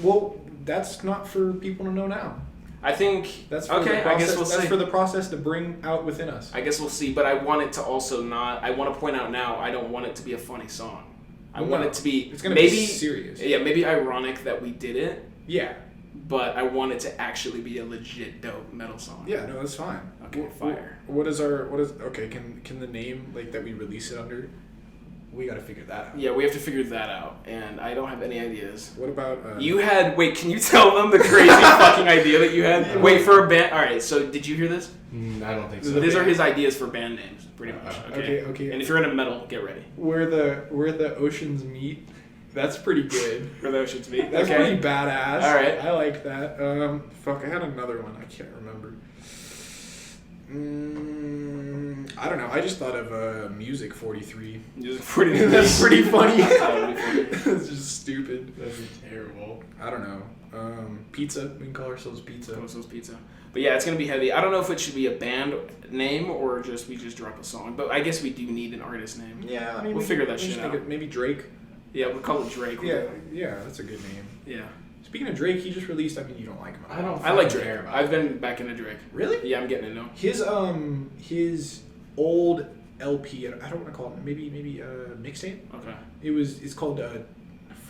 Well, that's not for people to know now. I think That's for okay. the process, I guess we'll that's see. for the process to bring out within us. I guess we'll see. But I want it to also not. I want to point out now. I don't want it to be a funny song. I want it to be. It's gonna maybe be serious. Yeah, maybe ironic that we did it. Yeah. But I want it to actually be a legit dope metal song. Yeah. No, that's fine. Okay. Fire. What is okay? Can the name like that we release it under? We got to figure that out. Yeah, we have to figure that out, and I don't have any ideas. What about You had wait? Can you tell them the crazy fucking idea that you had? Yeah. Wait for a band. All right. So did you hear this? I don't think so. These are his ideas for band names, pretty much. Okay. And if you're into metal, get ready. where the oceans meet? That's pretty good. For the oceans meet. That's pretty badass. All right. I like that. Fuck, I had another one. I can't remember. I don't know. I just thought of Music 43. Music 43. That's pretty funny. That would be funny. It's just stupid. That'd be terrible. I don't know. Pizza. We can call ourselves Pizza. Coastal's Pizza. But yeah, it's gonna be heavy. I don't know if it should be a band name or just we just drop a song. But I guess we do need an artist name. Yeah, I mean, We'll figure that shit out. Maybe Drake. Yeah, we'll call it Drake. Yeah, that's a good name. Yeah. Speaking of Drake, he just released. I mean, you don't like him. I don't. I like fucking Drake. care about I've it. been back into Drake. Really? Yeah, I'm getting into him. His old LP. I don't want to call it maybe mixtape. Okay. It's called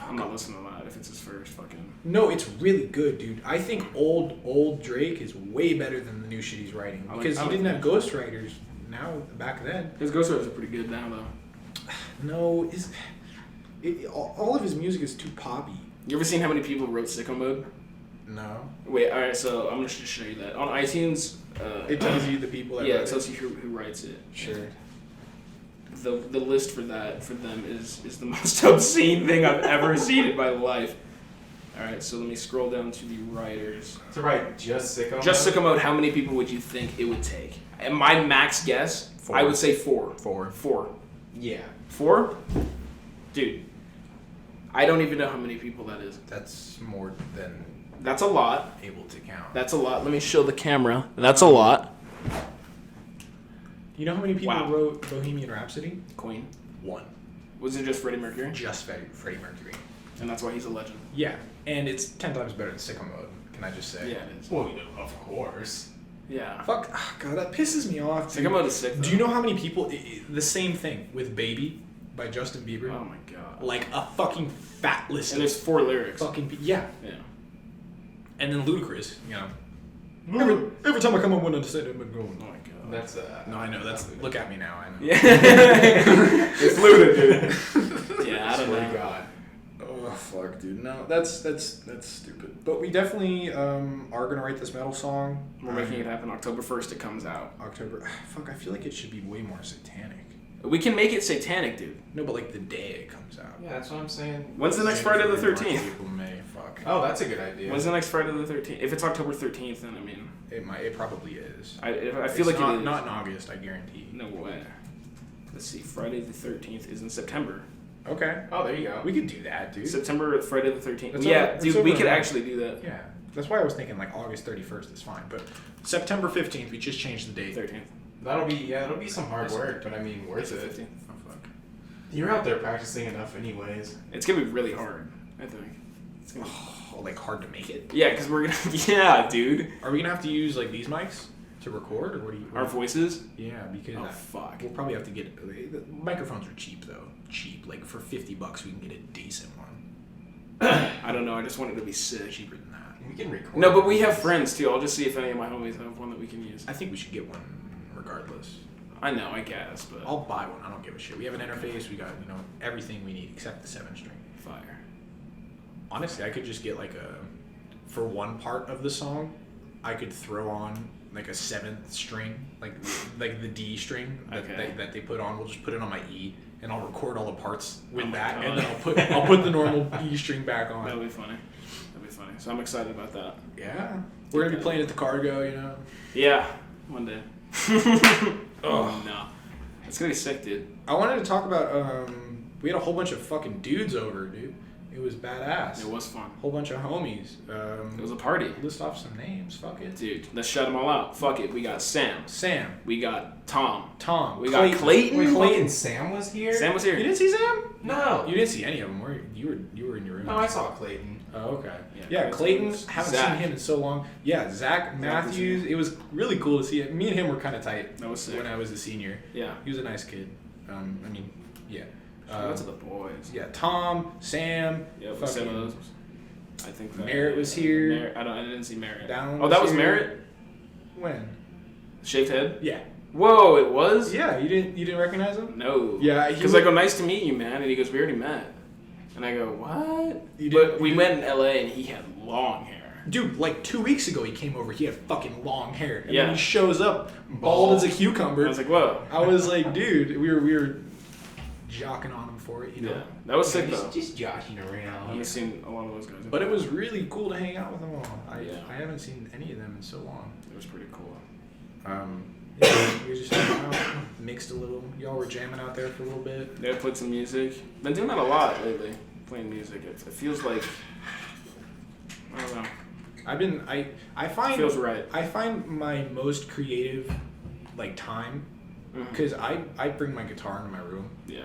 I'm not listening to that if it's his first fucking. No, it's really good, dude. I think old Drake is way better than the new shit he's writing because he didn't have ghostwriters. Now back then. His ghostwriters are pretty good now though. No, all of his music is too poppy. You ever seen how many people wrote Sicko Mode? No. Wait, alright, so I'm gonna just show you that. On iTunes, It tells you the people that yeah, wrote it tells you who writes it. Sure. The list for them is the most obscene thing I've ever seen in my life. Alright, so let me scroll down to the writers. To write just Sicko. Just Sicko Mode, how many people would you think it would take? And my max guess, 4. I would say 4. 4. 4. Yeah. 4? Dude, I don't even know how many people that is. That's more than That's a lot. able to count. That's a lot. Let me show the camera. That's a lot. You know how many people Wow. wrote Bohemian Rhapsody? Queen. 1. Was it just Freddie Mercury? Just Freddie Mercury. And that's why he's a legend. Yeah, and it's 10 times better than Sicko Mode. Can I just say? Yeah, it is. Well, of course. Yeah. Fuck. God, that pisses me off. Dude. Sicko Mode is sick, though. Do you know how many people? The same thing with "Baby" by Justin Bieber. Oh my god. Like a fucking fat list. And of there's 4 lyrics. fucking yeah. Yeah. And then Ludacris, you know. Every time I come up with a set, I'm going. Oh my god. That's No, I know. That's look at me now. I know. Yeah. It's Luda, dude. Yeah, I don't Swear know. to God. Oh fuck, dude. No, that's stupid. But we definitely are gonna write this metal song. We're making it happen. October 1st, it comes out. October. Fuck, I feel like it should be way more satanic. We can make it satanic, dude. No, but like the day it comes out. Yeah, that's what I'm saying. When's the next Friday the 13th? April, May. Fuck. Oh, that's a good idea. When's the next Friday the 13th? If it's October 13th, then I mean, It probably is. I feel It's like not, it is. not in August. I guarantee. No way. Let's see. Friday the 13th is in September. Okay. Oh, there you go. We could do that, dude. September, Friday the 13th. That's Yeah, over- dude, it's we over could now. actually do that. Yeah. That's why I was thinking like August 31st is fine, but September 15th we just changed the date. 13th. That'll be some hard work, but I mean worth it. 15th. Oh fuck. You're out there practicing enough, anyways. It's gonna be really hard, I think. It's gonna Oh, like hard to make it. yeah, because we're gonna. Yeah, dude. Are we gonna have to use like these mics to record, or what do you? Our voices. Yeah, because Oh fuck. we'll probably have to get the microphones are cheap though. Cheap, like for $50 we can get a decent one. I don't know. I just want it to be sick. Cheaper than that. We can record. No, but we have friends too. I'll just see if any of my homies have one that we can use. I think we should get one regardless. I know, I guess, but I'll buy one. I don't give a shit. We have an interface. We got everything we need except the 7-string. fire. Honestly, I could just get like for one part of the song, I could throw on like a 7th string, like the D string Okay. that they put on. We'll just put it on my E, and I'll record all the parts with Oh my that, God. and then I'll put the normal E string back on. That'll be funny. That'll be funny. So I'm excited about that. Yeah, we're gonna be playing at the Cargo, Yeah, one day. Oh no, it's gonna be sick, dude. I wanted to talk about we had a whole bunch of fucking dudes over, dude. It It was badass. It was fun. Whole bunch of homies. It was a party. List off some names. Fuck it. Dude, let's shut them all out. Fuck it. We got Sam. We got Tom. We got Clayton. Wait, Clayton. Sam was here? Sam was here. You didn't see Sam? No. You didn't see any of them, were you? You were in your room. No, I saw Clayton. Oh, okay. Yeah, Clayton. Haven't Zach. seen him in so long. Yeah, Zach Matthews. It was really cool to see it. Me and him were kind of tight. That was sick. When I was a senior. Yeah. He was a nice kid. Yeah. Shout out to the boys. Yeah, Tom, Sam. Yeah, fucking some of those. I think that, Merritt was here. I didn't see Merritt. Down Oh, that was here. Merritt? When? Shaved head? Yeah. Whoa, it was? Yeah, you didn't recognize him? No. Yeah, Because I go, nice to meet you, man. And he goes, we already met. And I go, what? You But did- we you met in LA and he had long hair. Dude, like 2 weeks ago he came over. He had fucking long hair, and Yeah. then he shows up bald as a cucumber. I was like, whoa. I was like, dude, we were jocking on him for it, you know. Yeah. That was sick, though. Just joshing around. I haven't seen a lot of those guys. But it was really cool to hang out with them all. I haven't seen any of them in so long. It was pretty cool. We just hung out, mixed a little. Y'all were jamming out there for a little bit. Yeah, I played some music. Been doing that a lot lately. Playing music. It feels like, I don't know. I find Feels right. I find my most creative like time because I bring my guitar into my room. Yeah.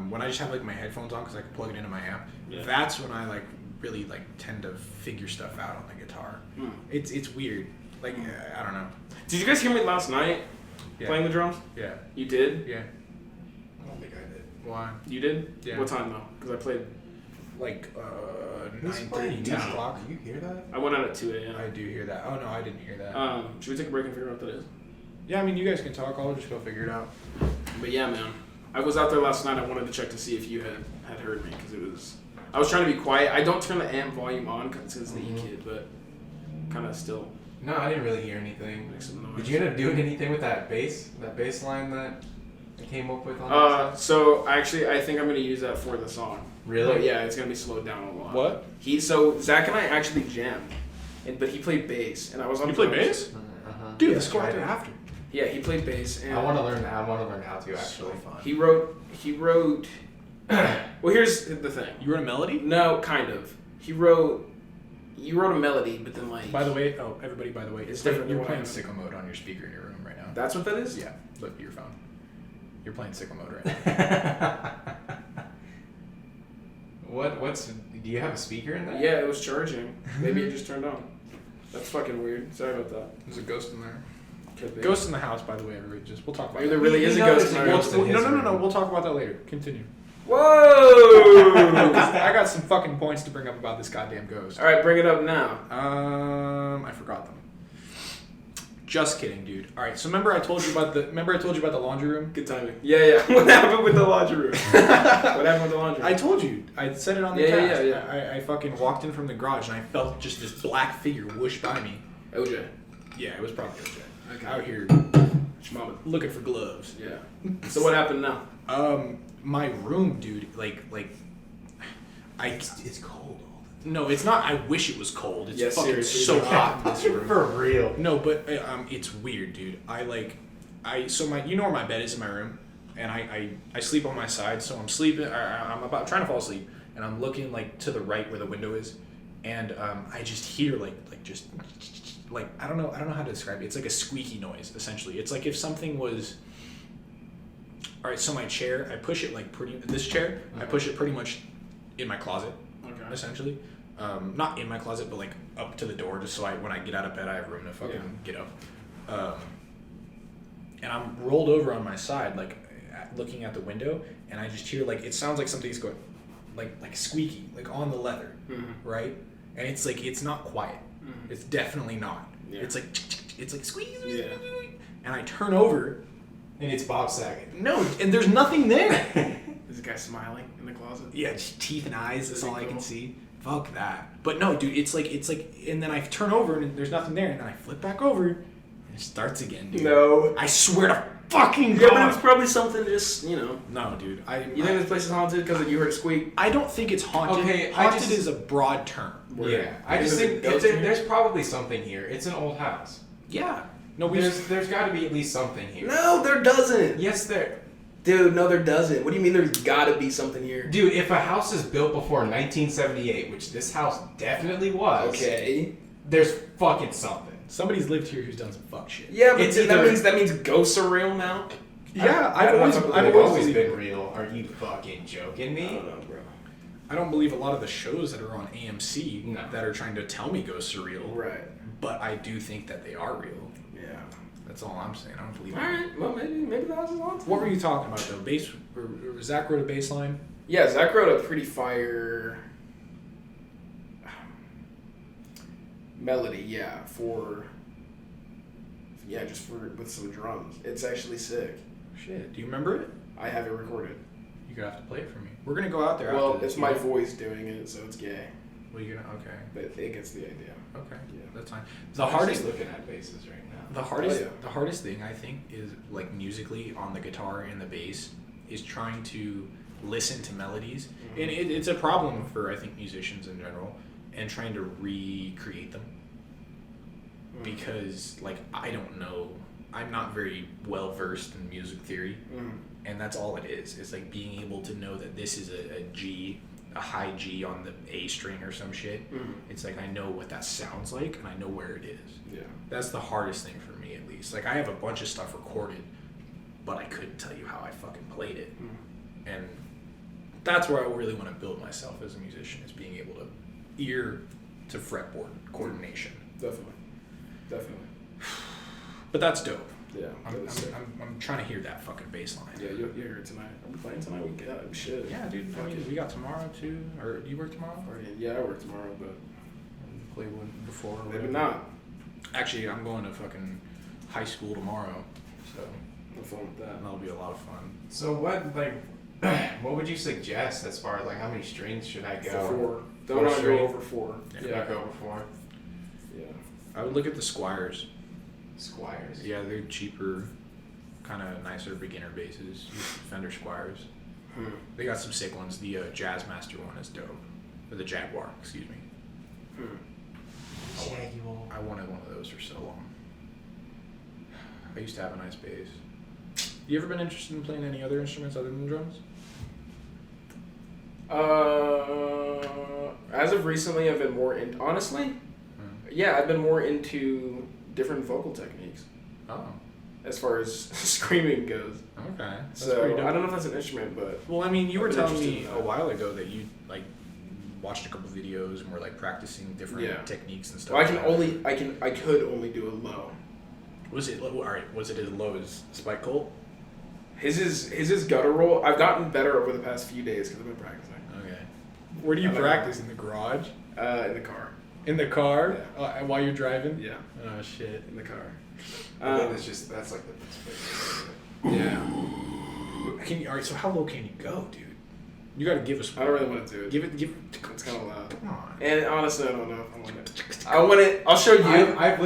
When I just have like my headphones on because I can plug it into my amp. Yeah. That's when I like really like tend to figure stuff out on the guitar. It's weird. Like I don't know. Did you guys hear me last night Yeah. playing the drums? Yeah. You did? Yeah. I don't think I did. Why? You did? Yeah. What time though? Because I played. Like Who's 9:30, playing 10 music? o'clock. Do you hear that? I went out at 2 a.m. I do hear that. Oh no, I didn't hear that. Should we take a break and figure out what that is? Yeah, I mean you guys can talk. I'll just go figure it out. But yeah, man. I was out there last night. I wanted to check to see if you had heard me because it was. I was trying to be quiet. I don't turn the amp volume on because it's the E-Kid, but kind of still No, I didn't really hear anything. makes some noise. Did you end up doing anything with that bass line that I came up with on that? So actually, I think I'm gonna use that for the song. Really? But yeah, it's gonna be slowed down a lot. What? So Zach and I actually jammed, but he played bass, and I was on. You play drums. bass? Uh-huh. Dude, Yeah, let's go out tried there it. after. Yeah, he played bass, and I want to learn how to actually. he wrote. Well, here's the thing. You wrote a melody? No, kind of. You wrote a melody, but then like. By the way, everybody, by the way, It's like, different you're than playing what I- sicko mode on your speaker in your room right now. That's what that is. Yeah, look at your phone. You're playing sicko mode right now. Do you have a speaker in there? Yeah, it was charging. Maybe it just turned on. That's fucking weird. Sorry about that. There's a ghost in there. Could be. Ghost in the house, by the way, everybody. We'll talk about Maybe there that. really is a ghost in our house. No. We'll talk about that later. Continue. Whoa! I got some fucking points to bring up about this goddamn ghost. All right, bring it up now. I forgot them. Just kidding, dude. All right, so remember I told you about the laundry room? Good timing. Yeah. What happened with the laundry room? What happened with the laundry room? I told you. I said it on the Yeah, cast. yeah. I fucking walked in from the garage and I felt just this black figure whoosh by me. OJ. Yeah, it was probably OJ. Okay. Out here Mama. looking for gloves. Yeah. So what happened now? My room, dude, it's cold. No, it's not. I wish it was cold. It's Yeah, fucking seriously, so dude. hot in this room. For real. No, but it's weird, dude. You know where my bed is in my room, and I sleep on my side, so I'm sleeping. I'm trying to fall asleep, and I'm looking like to the right where the window is, and I just hear just I don't know how to describe it. It's like a squeaky noise essentially. It's like if something was. All right, so my chair, I push it I push it pretty much in my closet, Okay. essentially. Not in my closet, but like up to the door, just so when I get out of bed, I have room to fucking get up. And I'm rolled over on my side, looking at the window, and I just hear it sounds like something's going, like squeaky, on the leather, right? And it's it's not quiet. It's definitely not. Yeah. It's like squeaky. Yeah. And I turn over. And it's Bob Saget. No, and there's nothing there. Is the guy smiling in the closet? Yeah, just teeth and eyes. That's Is it all I can cool? see. Fuck that. But no, dude, it's like, and then I turn over and there's nothing there, and then I flip back over, and it starts again, dude. No. I swear to fucking Yeah, but it God. was probably something just, No, dude. You think this place is haunted because you heard a squeak? I don't think it's haunted. Okay, Haunted is a broad term. Yeah, I just think there's probably something here. It's an old house. Yeah. No, There's got to be at least something here. No, there doesn't. Yes, there. Dude, no, there doesn't. What do you mean there's gotta be something here? Dude, if a house is built before 1978, which this house definitely was, Okay. there's fucking something. Somebody's lived here who's done some fuck shit. Yeah, but It's that either- means ghosts are real now? Yeah, I've always believed been real. Are you fucking joking I me? don't know, bro. I don't believe a lot of the shows that are on AMC No. that are trying to tell me ghosts are real. Right. But I do think that they are real. Yeah. That's all I'm saying. I don't believe it. Alright, well, maybe the house is haunted. What were you talking about though? Bass? Or Zach wrote a bass line? Yeah, Zach wrote a pretty fire melody, just with some drums. It's actually sick. Shit. Do you remember it? I have it recorded. You're gonna have to play it for me. We're gonna go out there Well, after this. it's my voice doing it, so it's gay. Well, you're gonna... Okay. But it gets the idea. Okay. Yeah. That's fine. The hardest looking at basses right now. The hardest thing I think is like musically on the guitar and the bass is trying to listen to melodies, and it's a problem for I think musicians in general, and trying to recreate them because like I don't know, I'm not very well versed in music theory, and that's all it is. It's like being able to know that this is a G, a high G on the A string or some shit. It's like I know what that sounds like and I know where it is. Yeah. That's the hardest thing for me, at least. Like I have a bunch of stuff recorded, but I couldn't tell you how I fucking played it. And that's where I really want to build myself as a musician, is being able to ear to fretboard coordination. Definitely. But that's dope. Yeah. I'm trying to hear that fucking bass line. Yeah, you'll hear it tonight. Are we playing tonight? We got shit. Yeah, dude. I mean, we got tomorrow too. Or do you work tomorrow? Yeah, I work tomorrow, but Play one before. Or maybe whatever. not. Actually, I'm going to fucking high school tomorrow, so I'm fun with that. that'll be a lot of fun. So what would you suggest as far as like how many strings should I go? 4. Don't want to go over 4. Should I go over 4? Yeah. I would look at the Squires. Squires. Yeah, they're cheaper, kind of nicer beginner basses. Fender Squires. They got some sick ones. The Jazzmaster one is dope. Or the Jaguar, excuse me. I wanted one of those for so long. I used to have a nice bass. You ever been interested in playing any other instruments other than drums? As of recently, I've been more in. Honestly, yeah, I've been more into different vocal techniques. Oh. As far as screaming goes. Okay. That's So pretty dope. I don't know if that's an instrument, but Well, I mean, you were I've been telling me interested in a that. while ago that you like watched a couple videos and were like practicing different Yeah. techniques and stuff. well, I could only do a low. Was it all right? Was it as low as Spike Colt? His is guttural. I've gotten better over the past few days because I've been practicing. Okay. Where do you I like practice? In the garage? In the car. In the car? While you're driving? Yeah, Oh shit. in the car. That's like the best place. Yeah. Can you? All right. So how low can you go, dude? You got to give us. I don't really want to do it. Give it. It's kind of loud. Come on. And honestly, I don't know if I want it. I want it. I'll show you. I've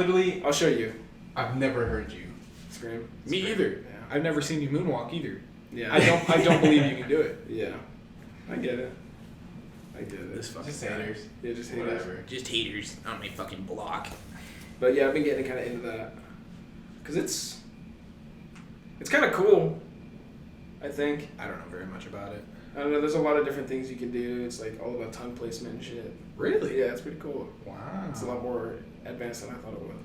I'll show you. I've never heard you. Scream. Me either. Yeah. I've never seen you moonwalk either. Yeah. I don't believe you can do it. Yeah. I get it. This fucking Just guy. haters. Yeah, just haters. Whatever. Just haters on my fucking block. But yeah, I've been getting kind of into that because it's kind of cool. I think. I don't know very much about it. I don't know. There's a lot of different things you can do. It's like all about tongue placement and shit. Really? Yeah, it's pretty cool. Wow. It's a lot more advanced than I thought it was.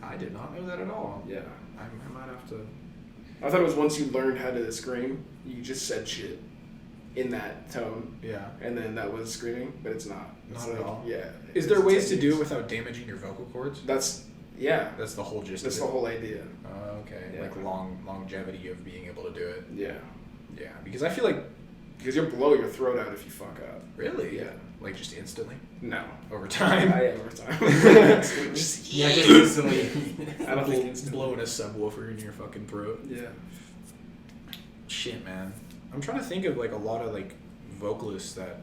I did not know that at all. Yeah. I might have to. I thought it was once you learned how to scream, you just said shit in that tone, Yeah. and then that was screaming, but it's not. It's Not at all? Yeah. Is there ways to do it without damaging your vocal cords? That's yeah. That's the whole gist That's of the it. whole idea. Oh, okay. Yeah. Like longevity of being able to do it. Yeah. Yeah. Because I feel like. Because you'll blow your throat out if you fuck up. Really? Yeah. Like just instantly? No. Over time? I over time. Just Yeah, just instantly. I don't think it's blowing a subwoofer in your fucking throat. Yeah. Shit, man. I'm trying to think of like a lot of like vocalists that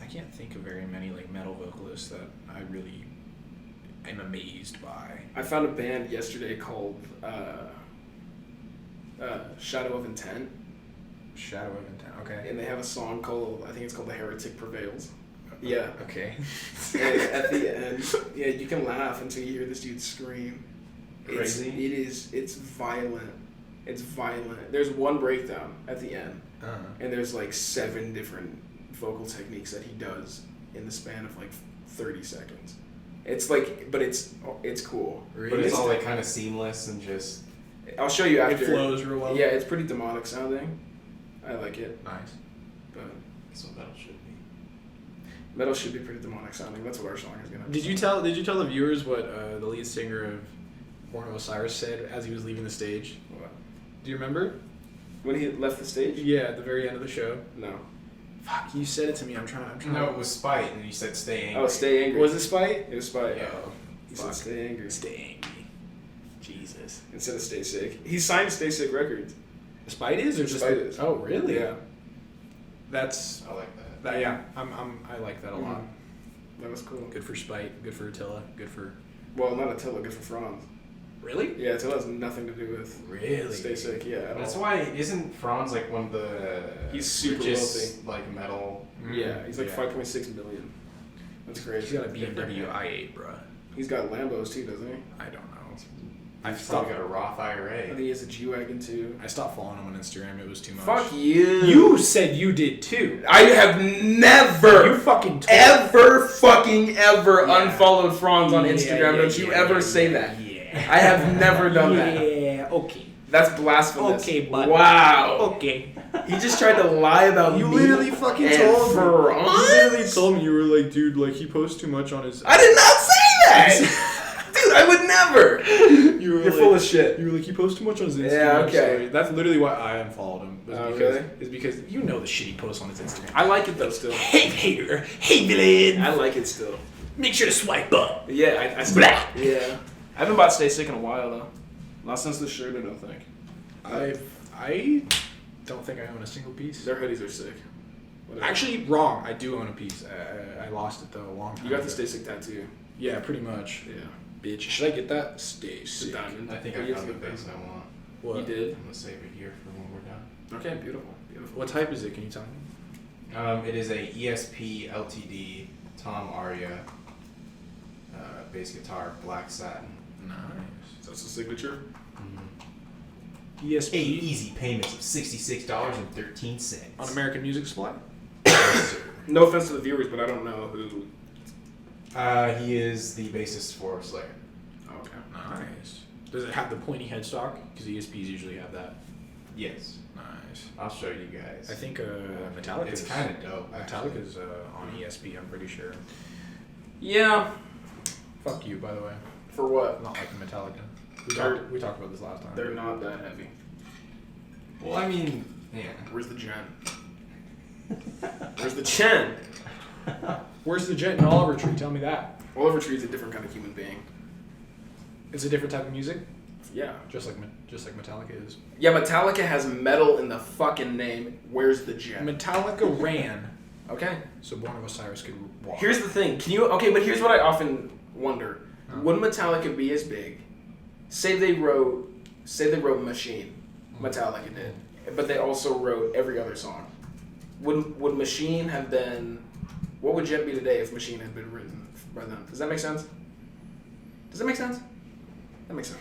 I can't think of very many like metal vocalists that I really am amazed by. I found a band yesterday called Shadow of Intent, Shadow of Intent. Okay. and they have a song called, I think it's called The Heretic Prevails. Yeah. Okay. And at the end, yeah, you can laugh until you hear this dude scream. Crazy. It's violent. It's violent. There's one breakdown at the end, Uh-huh. and there's like 7 different vocal techniques that he does in the span of like 30 seconds. It's like, but it's cool. Really? But it's all like kind of seamless and just. I'll show you after. It flows real well. Yeah, it's pretty demonic sounding. I like it, Nice. but That's what metal should be. metal should be pretty demonic sounding. That's what our song is gonna be. Did you tell the viewers what the lead singer of Born of Osiris said as he was leaving the stage? What? Do you remember? When he left the stage? Yeah, at the very end of the show. No. Fuck, you said it to me. I'm trying. No, it was spite, and you said stay angry. Oh, stay angry. Was it Spite? It was spite. Yeah. Oh, he Fuck. said stay angry Stay angry. Jesus. instead of stay sick. He signed Stay Sick Records. Spite is or just Spite is. Oh, really? Yeah. That's I like that. that. Yeah, I like that a lot. That was cool. Good for Spite. Good for Attila. Good for. Well, not Attila, good for Franz. Really? Yeah, Attila has nothing to do with Really? Stay Sick. Yeah, at That's all. why isn't Franz like one of the He's super richest, like metal. Yeah, he's like Yeah. 5.6 million. That's crazy. He's got a BMW i8, bruh. He's got Lambos too, doesn't he? I don't know. I've I've probably stopped. got a Roth I IRA. think he has a G-Wagon too. I stopped following him on Instagram. It was too much. Fuck you. You said you did too. I have never, You fucking told ever fucking ever Yeah. unfollowed Franz on Yeah, Instagram. yeah, Don't you yeah, ever yeah, say yeah, that. Yeah. I have never done that. Yeah. Okay. That's blasphemous. Okay, bud. Wow. Okay. He just tried to lie about You me. literally fucking and told me. Franz? You literally told me you were like, dude, like he posts too much on his. I did not say that! Dude, I would never! You were You're like, full of shit. You were like, he posts too much on his Instagram. Yeah, okay. story. That's literally why I unfollowed him. Was Oh, because, really? is because you know the shit he posts on his Instagram. I like it though still. Hey hater, hey villain. I like it still. Make sure to swipe up. Yeah, I still. Blah. Yeah. I haven't bought Stay Sick in a while though. Not since the shirt, I don't think. I don't think I own a single piece. Their hoodies are sick. Whatever. Actually, wrong. I do own a piece. I lost it though a long time You got ago. the Stay Sick tattoo. Yeah, pretty much. Yeah. Bitch, should I get that? Stay The sick. diamond. I think Oh, I you found the have to get base I want. What? You did? I'm gonna save it here for when we're done. Okay, beautiful. Beautiful. What type is it? Can you tell me? It is a ESP LTD Tom Aria bass guitar, black satin. Nice. That's the signature? ESP 8 easy payments of $66.13. on American Music Supply. No offense to the viewers, but I don't know who. He is the bassist for Slayer. Oh, okay. Nice. Does it have the pointy headstock? Because ESPs usually have that. Yes. Nice. I'll show you guys. I think Metallica. It's kind of dope. actually. Metallica's on ESP. I'm pretty sure. Yeah. Fuck you, by the way. For what? Not liking Metallica. We talked about this last time. They're not that heavy. Well, I mean, yeah. Where's the gen? Where's the chen? Where's the Jet and Oliver Tree? Tell me that. Oliver Tree's a different kind of human being. It's a different type of music, Yeah. just like Metallica is. Yeah, Metallica has metal in the fucking name. Where's the gen? Metallica ran, Okay. so Born of Osiris could walk. Here's the thing. But here's what I often wonder. Huh. Would Metallica be as big? Say they wrote Machine. Metallica did. But they also wrote every other song. Would Machine have been... What would Jet be today if Machine had been written by them? Does that make sense? Does that make sense? That makes sense.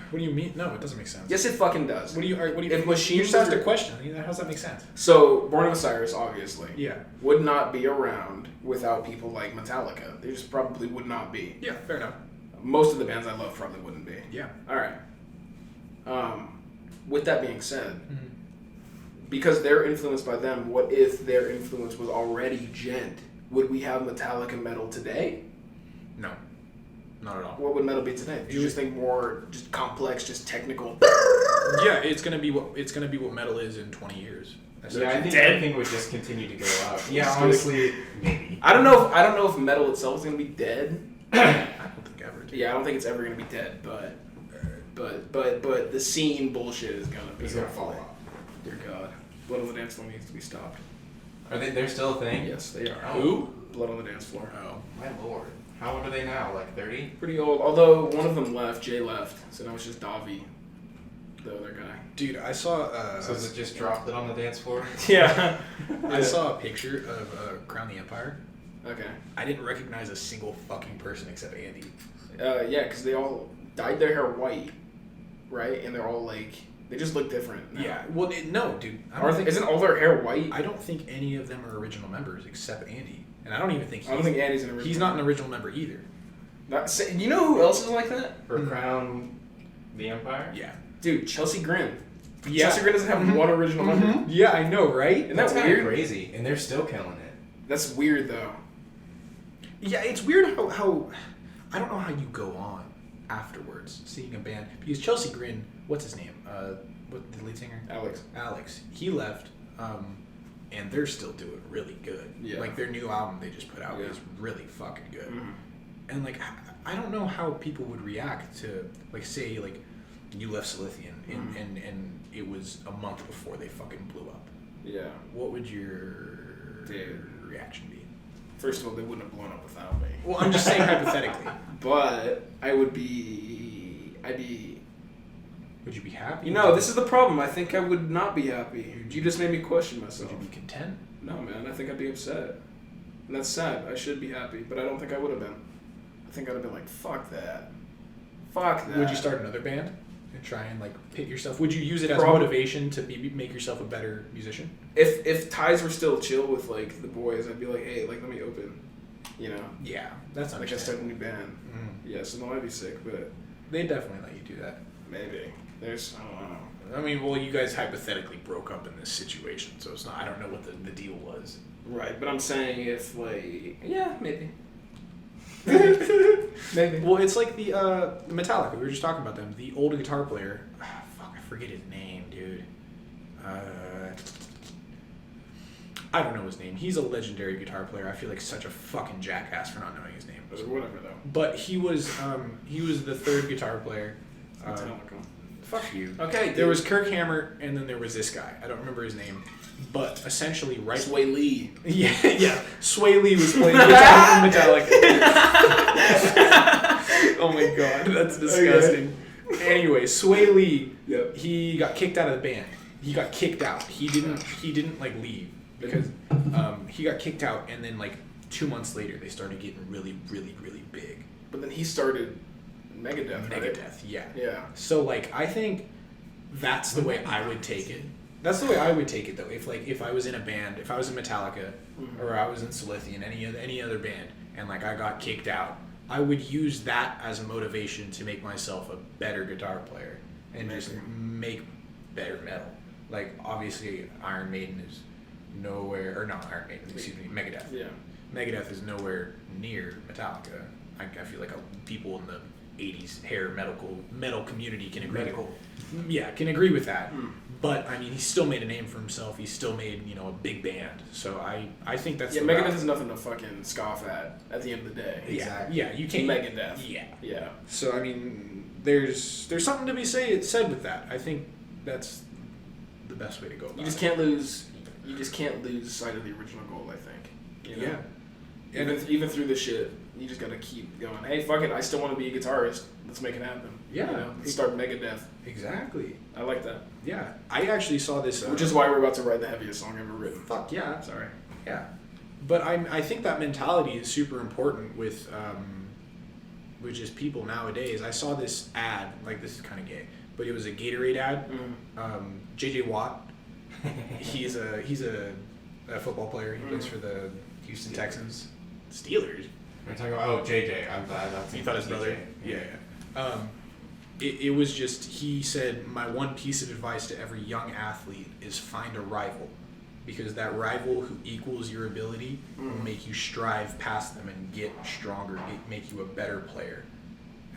What do you mean? No, it doesn't make sense. Yes, it fucking does. What do you? If Machine You just asked was- a question. How does that make sense? So, Born of Osiris, obviously, Yeah. would not be around without people like Metallica. They just probably would not be. Yeah. Fair enough. Most of the bands I love probably wouldn't be. Yeah. All right. With that being said, Mm-hmm. because they're influenced by them, what if their influence was already gent? Would we have Metallica metal today? No. Not at all. What would metal be today? Do you just think more just complex, just technical? Yeah, it's gonna be what metal is in 20 years. Yeah, I think Dead. everything would just continue to go up. Yeah, honestly, maybe. I don't know if metal itself is gonna be dead. I don't think ever. Dude. Yeah, I don't think it's ever gonna be dead, but the scene bullshit is gonna be. It's gonna fall hopefully. off. Dear God, Blood on the Dance Floor needs to be stopped. Are they're still a thing? Yes, they are. Who? Blood on the Dance Floor. Oh. My lord. How old are they now? Like 30? Pretty old. Although one of them left, Jay left, so now it's just Davi, the other guy. Dude, I saw. So is it just dropped it on the dance floor? Yeah. I saw a picture of Crown the Empire. Okay. I didn't recognize a single fucking person except Andy. Yeah, because they all dyed their hair white, right? And they're all like They just look different. Now. Yeah. Well, no, dude. Isn't all their hair white? I don't think any of them are original members except Andy, and I don't even think Andy's an original. He's not an original member either. You know who else is like that? For Crown the Empire? Yeah. Dude, Chelsea Grin. Yeah. Chelsea Grin doesn't have one original member. Yeah, I know, right? Isn't That's that kind of weird? crazy, and they're still killing it. That's weird though. Yeah, it's weird how I don't know how you go on afterwards seeing a band because Chelsea Grin, what's his name? What the lead singer? Alex. He left, and they're still doing really good. Yeah. Like their new album they just put out is really fucking good. Mm-hmm. And like I don't know how people would react to like say like you left Silithian and it was a month before they fucking blew up. Yeah. What would your reaction be? First of all, they wouldn't have blown up without me. Well, I'm just saying hypothetically. But I'd be. Would you be happy? You know, this is the problem. I think I would not be happy. You just made me question myself. Would you be content? No, man. I think I'd be upset. And that's sad. I should be happy, but I don't think I would have been. I think I'd have been like, fuck that. Fuck that. Would you start another band and try and like pit yourself? Would you use it as Probably. motivation to make yourself a better musician? If ties were still chill with like the boys, I'd be like, hey, like let me open. You know? Yeah, that's Like I start a new band. Mm. Yeah, so no, I'd be sick, but They definitely let you do that. maybe. I don't know. I mean, well, you guys hypothetically broke up in this situation, so it's not. I don't know what the deal was. Right, but I'm saying if like yeah, maybe. Maybe. Well, it's like the Metallica. We were just talking about them. The old guitar player. Fuck, I forget his name, dude. I don't know his name. He's a legendary guitar player. I feel like such a fucking jackass for not knowing his name. Or whatever though. But he was the third guitar player. Metallica. Fuck you. Okay, There was Kirk Hammer, and then there was this guy. I don't remember his name, but essentially, right? Sway Lee. Yeah. Sway Lee was playing guitar in Metallica. Oh my god, that's disgusting. Anyway, Sway Lee. Yep. He got kicked out of the band. He got kicked out. He didn't like leave because he got kicked out, and then like 2 months later, they started getting really, really, really big. But then he started Megadeth, right? Megadeth, yeah. Yeah. So like I think that's the way I would take it. That's the way I would take it though. If I was in a band, if I was in Metallica, or I was in Silithian, any other band, and like I got kicked out, I would use that as a motivation to make myself a better guitar player and just make better metal. Like obviously Iron Maiden is nowhere, or not Iron Maiden, excuse me, Megadeth. Yeah. Megadeth is nowhere near Metallica. I feel like people in the 80s hair metal community can agree. Yeah, can agree with that. But I mean, he still made a name for himself. He still made a big band. So I think that's Megadeth is nothing to fucking scoff at the end of the day. Exactly. Yeah, you can't. Megadeth. Yeah. So I mean, there's something to be said with that. I think that's the best way to go about it. You just can't lose sight of the original goal, I think. You know? Yeah. And even through the shit, you just gotta keep going. Hey, fuck it, I still want to be a guitarist. Let's make it happen. Yeah. Let's start Megadeth. Exactly. I like that. Yeah. I actually saw this. Which is why we're about to write the heaviest song ever written. Fuck yeah. Sorry. Yeah. But I think that mentality is super important with just people nowadays. I saw this ad, like this is kind of gay, but it was a Gatorade ad. JJ Watt, he's a football player. He plays for the Houston Texans. Steelers. We're talking about JJ. I'm glad that's You thought his brother? Yeah. It was just, he said, my one piece of advice to every young athlete is find a rival, because that rival who equals your ability will make you strive past them and get stronger, make you a better player.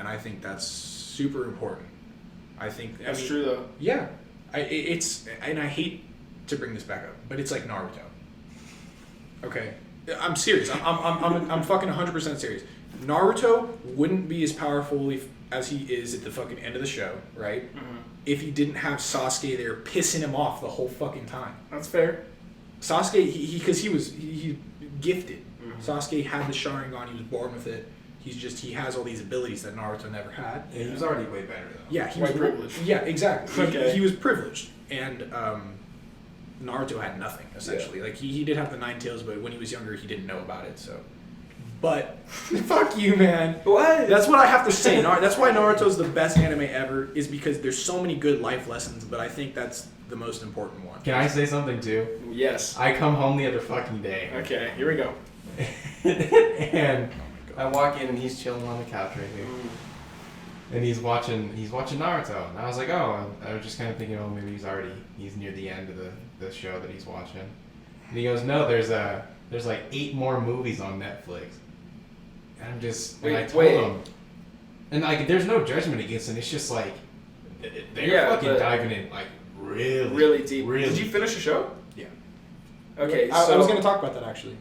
And I think that's super important. That's true though. Yeah. And I hate to bring this back up, but it's like Naruto. Okay? I'm serious. I'm fucking 100% serious. Naruto wouldn't be as powerful as he is at the fucking end of the show, right? If he didn't have Sasuke there pissing him off the whole fucking time. That's fair. Sasuke, because he was gifted. Sasuke had the Sharingan. He was born with it. He has all these abilities that Naruto never had. Yeah, he was already way better though. Yeah, he White was privileged. Yeah, exactly. Okay. He was privileged, and Naruto had nothing essentially. Like he did have the 9 tails, but when he was younger, he didn't know about it. So, But fuck you, man. What? That's what I have to say. That's why Naruto's the best anime ever, is because there's so many good life lessons, but I think that's the most important one. Can I say something too? Yes. I come home the other fucking day. Okay, here we go. And I walk in and he's chilling on the couch right here. And he's watching Naruto. And I was like, oh, I was just kind of thinking, oh, maybe he's near the end of the show that he's watching. And he goes, no, there's like 8 more movies on Netflix. And I'm just, and I told him, and like, there's no judgment against it. It's just like, they're fucking diving in like really deep. Really. Did you finish the show? Yeah. Okay, I so was going to talk about that actually.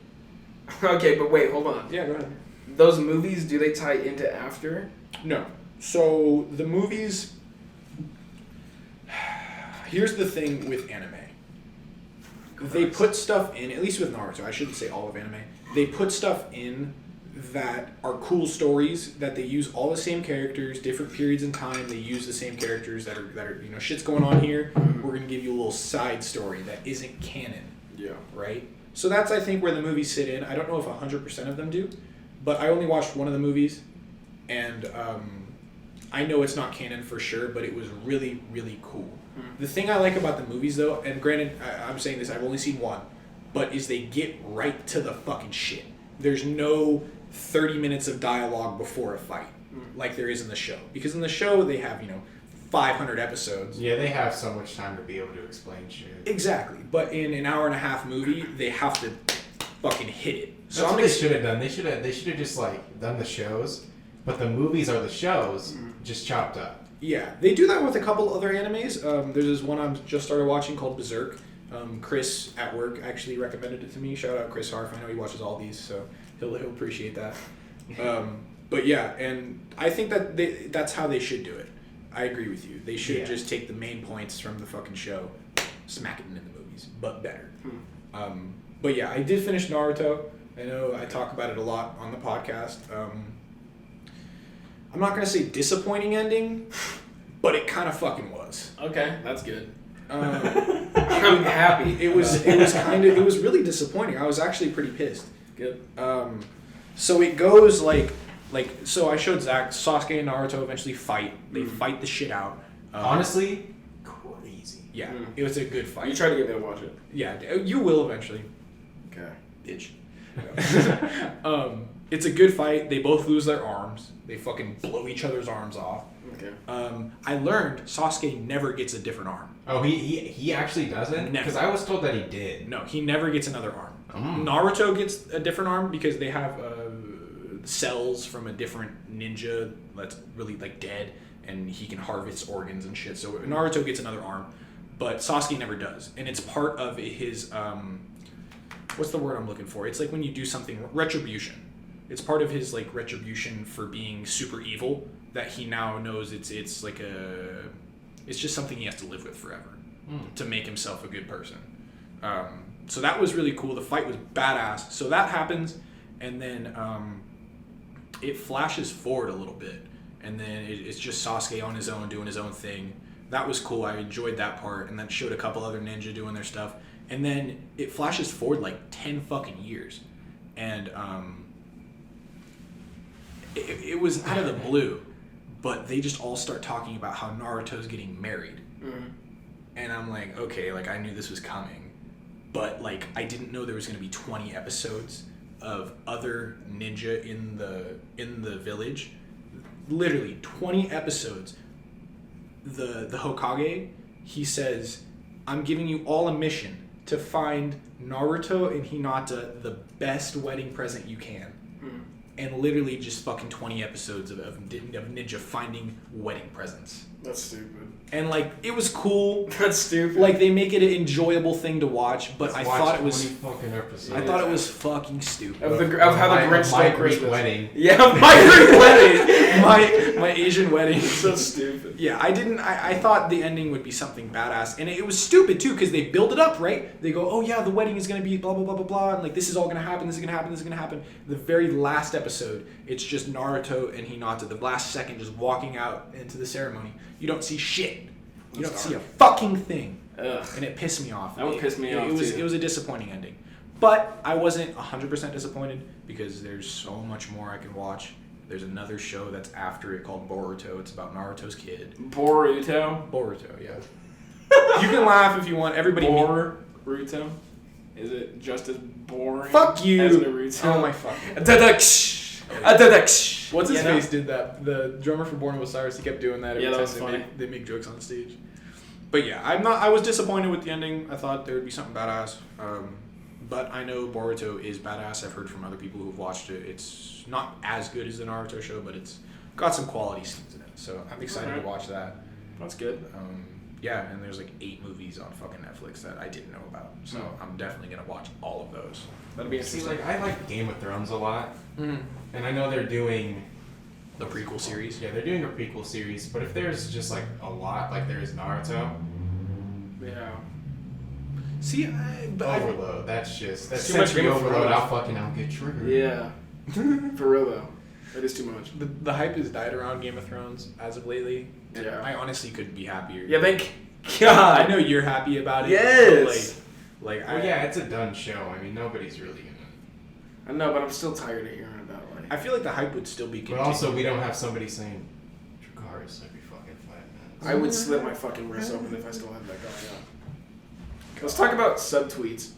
Okay, but wait, hold on. Yeah, go ahead. Those movies, do they tie into after? No. So the movies. Here's the thing with anime. They put stuff in, at least with Naruto, I shouldn't say all of anime. They put stuff in that are cool stories, that they use all the same characters, different periods in time. They use the same characters that are shit's going on here. We're gonna give you a little side story that isn't canon. Yeah. Right. So that's, I think, where the movies sit in. I don't know if 100% of them do, but I only watched one of the movies, and I know it's not canon for sure, but it was really, really cool. The thing I like about the movies, though, and granted, I'm saying this, I've only seen one, but is they get right to the fucking shit. There's no 30 minutes of dialogue before a fight like there is in the show. Because in the show, they have, 500 episodes. Yeah, they have so much time to be able to explain shit. Exactly. But in an hour-and-a-half movie, they have to fucking hit it. So That's what they should have done. They should have just, like, done the shows, but the movies are the shows, just chopped up. Yeah, they do that with a couple other animes. There's this one I'm just started watching called Berserk. Chris at work actually recommended it to me. Shout out Chris Harf. I know he watches all these, so he'll appreciate that. But yeah, and I think that that's how they should do it. I agree with you. They should just take the main points from the fucking show, smack it into the movies, but better. But yeah, I did finish Naruto. I know I talk about it a lot on the podcast. I'm not gonna say disappointing ending, but it kind of fucking was. Okay, that's good. I'm happy. It was really disappointing. I was actually pretty pissed. Good. So it goes so I showed Zach, Sasuke and Naruto eventually fight. They fight the shit out. Honestly, crazy. Yeah, it was a good fight. You try to get me to watch it. Yeah, you will eventually. Okay. Bitch. It's a good fight. They both lose their arms. They fucking blow each other's arms off. Okay. I learned Sasuke never gets a different arm. Oh, he actually doesn't? Because I was told that he did. No, he never gets another arm. Naruto gets a different arm because they have cells from a different ninja that's really dead, and he can harvest organs and shit. So Naruto gets another arm, but Sasuke never does, and it's part of his what's the word I'm looking for? It's like when you do something, retribution. It's part of his retribution for being super evil, that he now knows it's just something he has to live with forever to make himself a good person. So that was really cool. The fight was badass. So that happens, and then it flashes forward a little bit, and then it's just Sasuke on his own doing his own thing. That was cool. I enjoyed that part, and that showed a couple other ninja doing their stuff. And then it flashes forward 10 fucking years, and it was out of the blue, but they just all start talking about how Naruto's getting married. And I'm like, okay, I knew this was coming, but I didn't know there was going to be 20 episodes of other ninja in the village. Literally 20 episodes. The Hokage, he says, I'm giving you all a mission to find Naruto and Hinata the best wedding present you can. And literally just fucking 20 episodes of ninja finding wedding presents. That's stupid. And it was cool. That's stupid. They make it an enjoyable thing to watch, but I thought it was fucking episodes. I thought it was fucking stupid. Of how the Grinch stole Christmas. Wedding. Yeah, my Greek wedding. my Asian wedding. So stupid. Yeah, I thought the ending would be something badass, and it was stupid too because they build it up, right? They go, oh yeah, the wedding is gonna be blah blah blah blah blah, and this is all gonna happen. This is gonna happen. This is gonna happen. The very last episode, it's just Naruto and Hinata. The last second, just walking out into the ceremony. You don't see shit. You don't see a fucking thing. Ugh. And it pissed me off. That would piss me off too. It It was a disappointing ending. But I wasn't 100% disappointed because there's so much more I can watch. There's another show that's after it called Boruto. It's about Naruto's kid. Boruto? Boruto, yeah. You can laugh if you want. Everybody. Boruto? Is it just as boring? Fuck you. As Naruto? Oh my fucking. What's His face did that. The drummer for Born of Osiris, he kept doing that every that time was funny. they make jokes on stage. But yeah, I was disappointed with the ending. I thought there would be something badass. But I know Boruto is badass. I've heard from other people who've watched it. It's not as good as the Naruto show, but it's got some quality scenes in it. So I'm excited to watch that. That's good. Yeah, and there's like 8 movies on fucking Netflix that I didn't know about. So I'm definitely gonna watch all of those. That'll be interesting. See, like, I like Game of Thrones a lot, Mm-hmm. and I know they're doing The prequel series. Yeah, they're doing a prequel series, but if there's just like a lot, like there is Naruto, Yeah. See, overload. That's Too sensory much Game of overload. Thrones. I'll get triggered. Yeah. For real though. That is too much. the hype has died around Game of Thrones as of lately. And Yeah. I honestly couldn't be happier. Yeah, thank God. I know you're happy about it. Yes. But like Well, yeah, it's a done show. I mean, nobody's really gonna. I know, but I'm still tired of hearing about it. I feel like the hype would still be But continued. also, we don't have somebody saying Dracarys every fucking 5 minutes. I would slit my fucking wrist open if I still had that going on. Let's talk about subtweets.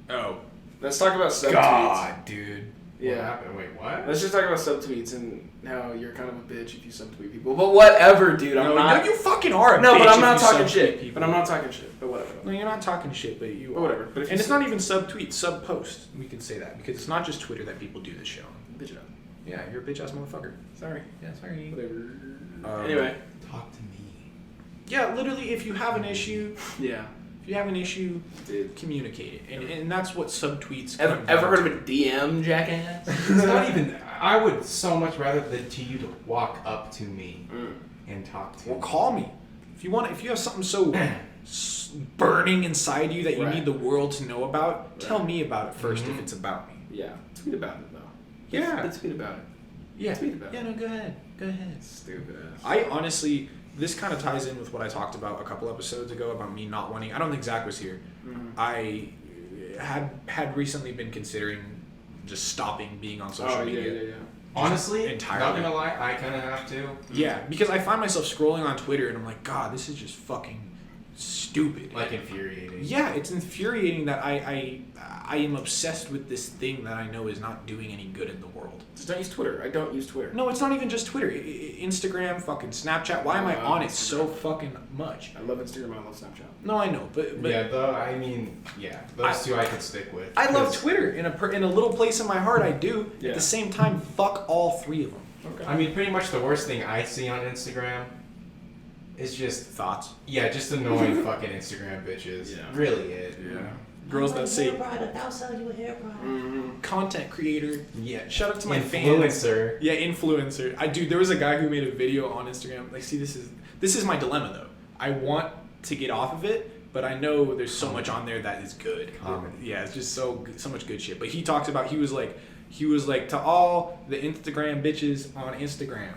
Oh. Let's talk about subtweets. God, dude. What Yeah. happened? Wait, what? Let's just talk about subtweets and how you're kind of a bitch if you subtweet people. But whatever, dude. I'm not. No, you fucking are a No, bitch but I'm if not you talking subtweet shit. people. But I'm not talking shit. But whatever. No, you're not talking shit, but you But are. whatever. But if And you it's not even subtweet, sub-post. We can say that because it's not just Twitter that people do this shit on. bitch it up. Yeah, you're a bitch-ass motherfucker. Sorry. Yeah, sorry. Whatever. Anyway. Talk to me. Yeah, literally, if you have an issue, Yeah. dude, communicate it. And that's what subtweets Ever come down heard of to. a DM, jackass? It's not even. I would so much rather than to you to walk up to me and talk to Or me. call me. If you have something so burning inside you that you Right. need the world to know about, tell me about it 1st Mhm. if it's about me. Yeah. Tweet about it, though. Yeah. Let's tweet about it. Yeah. Tweet about it. Yeah, no, go ahead. Go ahead. Stupid ass. I honestly, this kind of ties in with what I talked about a couple episodes ago about me not wanting. I don't think Zach was here. I had recently been considering just stopping being on social media. Yeah. Honestly, Entirely. not gonna lie, I kind of have to. Yeah, because I find myself scrolling on Twitter and I'm like, God, this is just fucking stupid. Like infuriating. Yeah, it's infuriating that I am obsessed with this thing that I know is not doing any good in the world. Just don't use Twitter. I don't use Twitter. No, it's not even just Twitter. Instagram, fucking Snapchat. Why am I on it so fucking much? I love Instagram. I love Snapchat. No, I know, but Yeah, though, I mean, yeah, those two I could stick with. I love 'cause, Twitter. In a little place in my heart, I do. Yeah. At the same time, fuck all 3 of them. Okay. I mean, pretty much the worst thing I see on Instagram is just, Thoughts? yeah, just annoying fucking Instagram bitches. Yeah. Really it. Yeah. Girls that say product, I'll sell you a hair product. Mm-hmm. content creator. Yeah. Shout out to my fans. Influencer. Yeah, influencer. Dude, there was a guy who made a video on Instagram. Like, see, this is my dilemma though. I want to get off of it, but I know there's so much on there that is good. Comedy. Yeah, it's just so much good shit. But he talks about he was like to all the Instagram bitches on Instagram.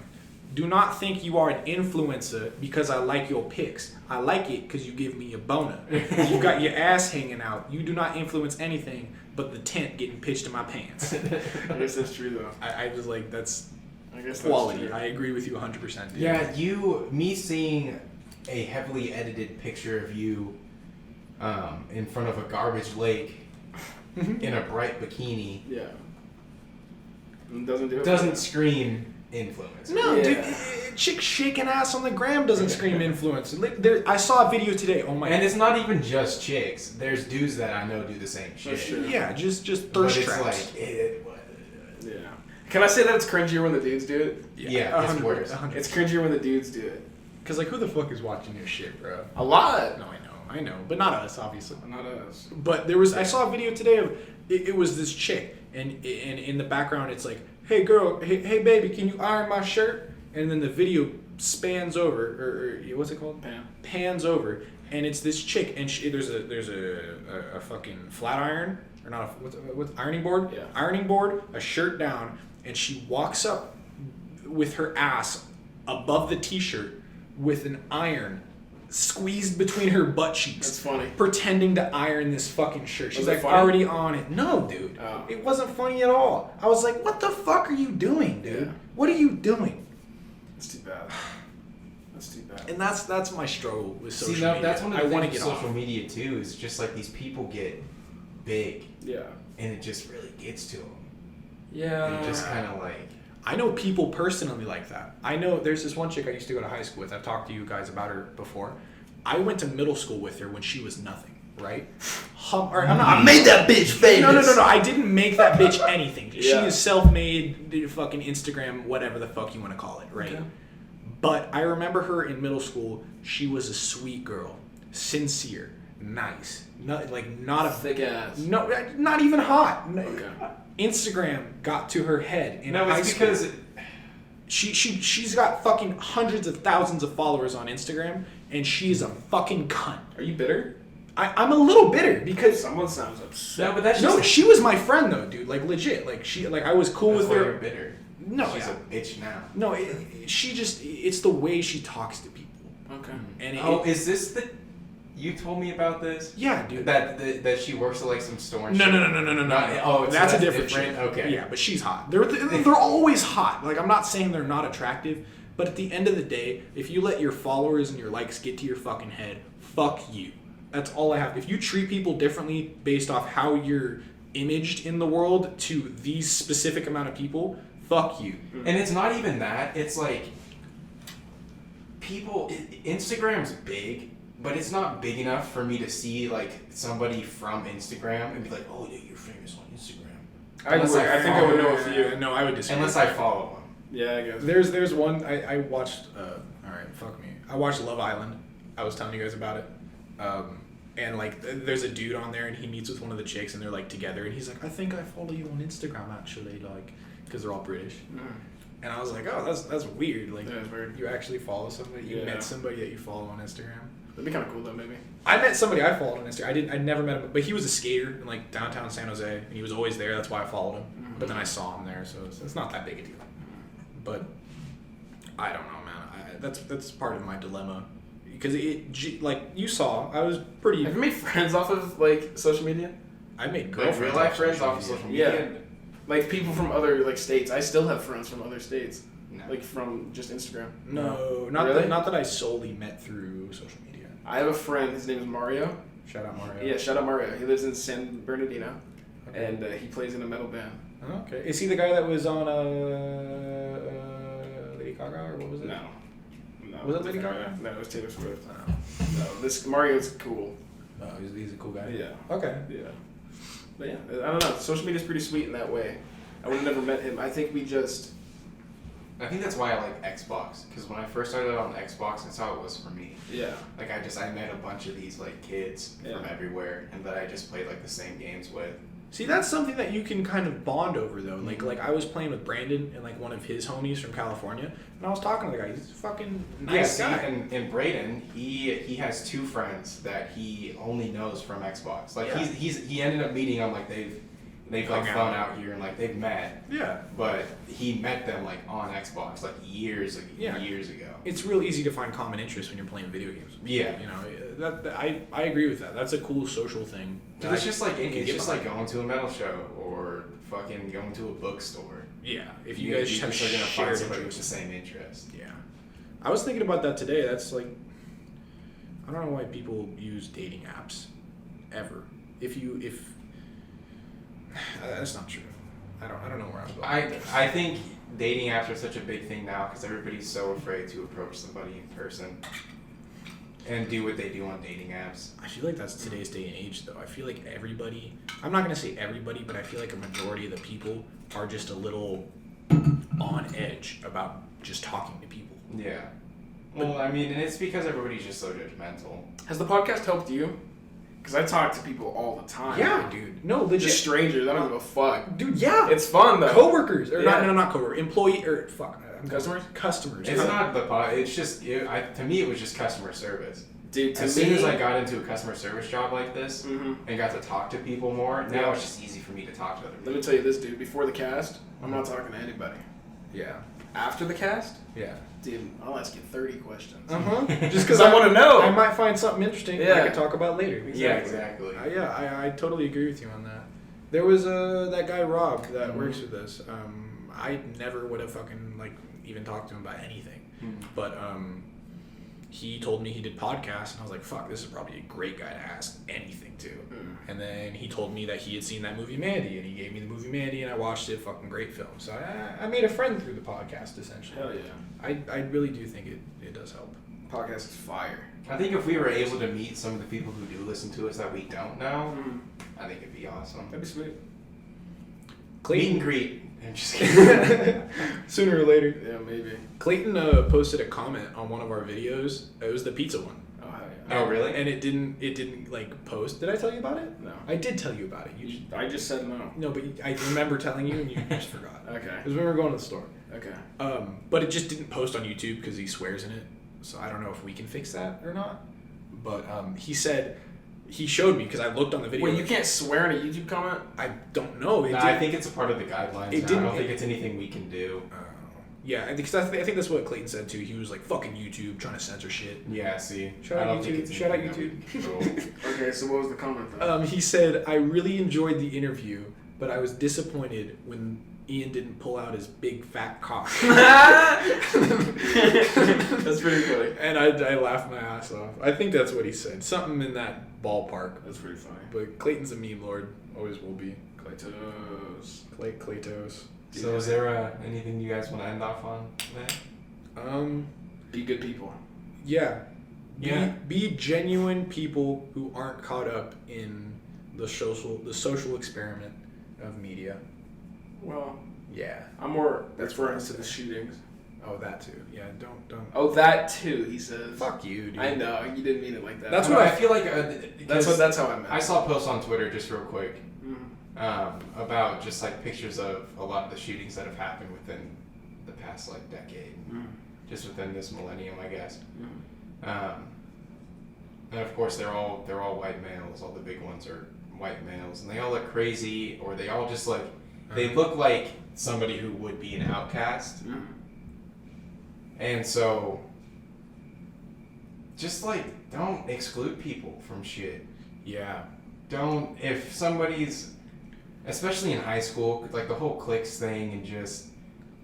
Do not think you are an influencer because I like your pics. I like it because you give me a boner. You got your ass hanging out. You do not influence anything but the tent getting pitched in my pants. I guess that's true though. I was like, that's I guess quality. That's true. I agree with you 100%. Dude. Yeah, me seeing a heavily edited picture of you in front of a garbage lake in a bright bikini Yeah. It doesn't do it. doesn't scream influence. No, Yeah. dude, chick shaking ass on the gram doesn't scream influence. I saw a video today. Oh my And it's not even just chicks. There's dudes that I know do the same shit. That's true. yeah, just But thirst it's traps. like, Yeah. Can I say that it's cringier when the dudes do it? Yeah, it's 100%, worse. 100%. It's cringier when the dudes do it. Cause like, who the fuck is watching your shit, bro? A lot. No, I know, but not us, obviously. Not us. But I saw a video today of it was this chick, and in the background it's like, hey girl, hey baby, can you iron my shirt? And then the video spans over, or what's it called? Pans over, and it's this chick, and there's a fucking flat iron, or not what's ironing board? Yeah. Ironing board, a shirt down, and she walks up with her ass above the t-shirt with an iron squeezed between her butt cheeks. That's funny. Pretending to iron this fucking shirt. She's Was it like funny? already on it. No, dude. Oh. It wasn't funny at all. I was like, what the fuck are you doing, dude? Yeah. What are you doing? That's too bad. That's too bad. And that's my struggle with social See, media. that's one of I the want to things get with off. social media too. Is just like these people get big, Yeah. and it just really gets to them. Yeah. And it just kind of like. I know people personally like that. I know there's this one chick I used to go to high school with. I've talked to you guys about her before. I went to middle school with her when she was nothing, right? I made that bitch famous. No. I didn't make that bitch anything. She Yeah. is self-made, fucking Instagram, whatever the fuck you want to call it, right? Okay. But I remember her in middle school. She was a sweet girl, sincere, nice, not a Thick ass. no, not even hot. Okay. Instagram got to her head in No, high it's school. because. She's got fucking hundreds of thousands of followers on Instagram, and she's a fucking cunt. Are you bitter? I'm a little bitter because Someone sounds upset. No, but that's no, just. she was my friend though, dude. Like legit, like I was cool That's with why her. you're bitter. No, She's yeah. a bitch now. No, it's the way she talks to people, Okay. and Is this the? You told me about this. yeah, dude. That she works at like some store. And No. Oh, it's that's a different chick. Okay. Yeah, but she's hot. They're always hot. Like I'm not saying they're not attractive, but at the end of the day, if you let your followers and your likes get to your fucking head, fuck you. That's all I have. If you treat people differently based off how you're imaged in the world to these specific amount of people, fuck you. And it's not even that. It's like people. Instagram's big, but it's not big enough for me to see like somebody from Instagram and be like, "Oh, yeah, you're famous on Instagram." I think I would know a few. No, I would disagree. Unless I follow them. Yeah, I guess. There's one I watched. All right, fuck me. I watched Love Island. I was telling you guys about it. And like, there's a dude on there, and he meets with one of the chicks, and they're like together, and he's like, I think I follow you on Instagram actually, like, because they're all British. And I was like, oh, that's weird. Like, That is weird. you actually follow somebody. You Yeah. met somebody that you follow on Instagram. That'd be kind of cool though, maybe. I met somebody I followed on Instagram. I never met him, but he was a skater in like downtown San Jose, and he was always there. That's why I followed him. But then I saw him there, so it's not that big a deal. But I don't know, man. That's part of my dilemma because like you saw, I was pretty. Have you made friends off of like social media? I made Like girlfriends, real life friends off of social media. Yeah. Like people from other like states. I still have friends from other states, No. like from just Instagram. No, not Really? not that I solely met through social media. I have a friend. His name is Mario. Shout out Mario. Yeah, shout out Mario. He lives in San Bernardino, Okay. and he plays in a metal band. Okay. Is he the guy that was on Lady Gaga or what was it? No. Was it Lady Gaga? No, it was Taylor Swift. Oh, No, this Mario's cool. oh he's a cool guy. Yeah. Okay. Yeah. But yeah, I don't know. Social media's pretty sweet in that way. I would have never met him. I think we just. I think that's why I like Xbox, because when I first started on Xbox, that's how it was for me. Yeah. Like I met a bunch of these like kids from Yeah. everywhere, and that I just played like the same games with. See, that's something that you can kind of bond over, though. Like I was playing with Brandon and like one of his homies from California, and I was talking to the guy. He's a fucking nice yeah, guy. see, and Braden, he has two friends that he only knows from Xbox. Like Yeah. he ended up meeting them like they've like Hung flown out. out here and like they've met, Yeah, but he met them like on Xbox like years Yeah. ago. it's real easy to find common interests when you're playing video games. Yeah. You know, that I agree with that. That's a cool social thing. Dude, it's just like can it's get just like behind. going to a metal show or fucking going to a bookstore. Yeah, if you guys just have are gonna find shared somebody with the interests. same interest. Yeah, I was thinking about that today. That's like, I don't know why people use dating apps, ever. If that's not true. I don't know where I'm going. I think dating apps are such a big thing now because everybody's so afraid to approach somebody in person and do what they do on dating apps. I feel like that's today's day and age, though. I feel like everybody, I'm not going to say everybody, but I feel like a majority of the people are just a little on edge about just talking to people. Yeah. Well, I mean, and it's because everybody's just so judgmental. Has the podcast helped you? Because I talk to people all the time. Yeah, dude. No, legit. Just strangers. I don't give a fuck. Dude, yeah. It's fun though. Coworkers. Or Yeah. not coworkers. Employee, or fuck. Customers? Customers. It's not the it's just to me it was just customer service. Dude, to As me, soon as I got into a customer service job like this Mhm. and got to talk to people more, now Yeah. it's just easy for me to talk to other people. Let me tell you this, dude. Before the cast, I'm not talking to anybody. Yeah. After the cast? Yeah. Dude, I'll ask you 30 questions. Just because I want to know. I might find something interesting that I could talk about later. Yeah, exactly. I totally agree with you on that. There was that guy Rob that works with us. I never would have fucking even talked to him about anything, but he told me he did podcasts, and I was like, fuck, this is probably a great guy to ask anything to. And then he told me that he had seen that movie Mandy, and he gave me the movie Mandy, and I watched it. Fucking great film. So I made a friend through the podcast, essentially. Hell yeah. I really do think it does help. Podcast is fire. I think if we were able to meet some of the people who do listen to us that we don't know, I think it'd be awesome. That'd be sweet. Meet and greet. I'm just kidding. Sooner or later. Yeah, maybe. Clayton posted a comment on one of our videos. It was the pizza one. Oh, yeah. Oh, really? And it didn't post. Did I tell you about it? No. I did tell you about it. I just said no. No, but I remember telling you and you just forgot. Okay. It was when we were going to the store. Okay. But it just didn't post on YouTube because he swears in it. So I don't know if we can fix that or not. But he said he showed me because I looked on the video. Wait, you can't swear in a YouTube comment? I don't know. I think it's a part of the guidelines. I don't think it's anything we can do. Yeah, I think that's what Clayton said too. He was like, "Fucking YouTube, trying to censor shit." Yeah, see. Shout out YouTube. Okay, so what was the comment though? He said, "I really enjoyed the interview, but I was disappointed when Ian didn't pull out his big fat cock." That's pretty funny. And I laughed my ass off. I think that's what he said. Something in that ballpark. That's pretty funny. But Clayton's a meme lord. Always will be. Claytos. Claytos. So is there anything you guys want to end off on there? Be good people. Yeah. Yeah. Be genuine people who aren't caught up in the social experiment of media. Well, Yeah. I'm more That's referring what I to the said. shootings. Oh, that too. Yeah, don't. Oh, that too, he says. Fuck you, dude. I know, you didn't mean it like that. That's That's what what I feel like. That's how I meant. I saw a post on Twitter just real quick Mhm. about just pictures of a lot of the shootings that have happened within the past decade, just within this millennium, I guess. And of course, they're all white males. All the big ones are white males, and they all look crazy, or they all just they look like somebody who would be an outcast. And so, just don't exclude people from shit. Yeah. Don't, if somebody's, especially in high school, the whole cliques thing, and just,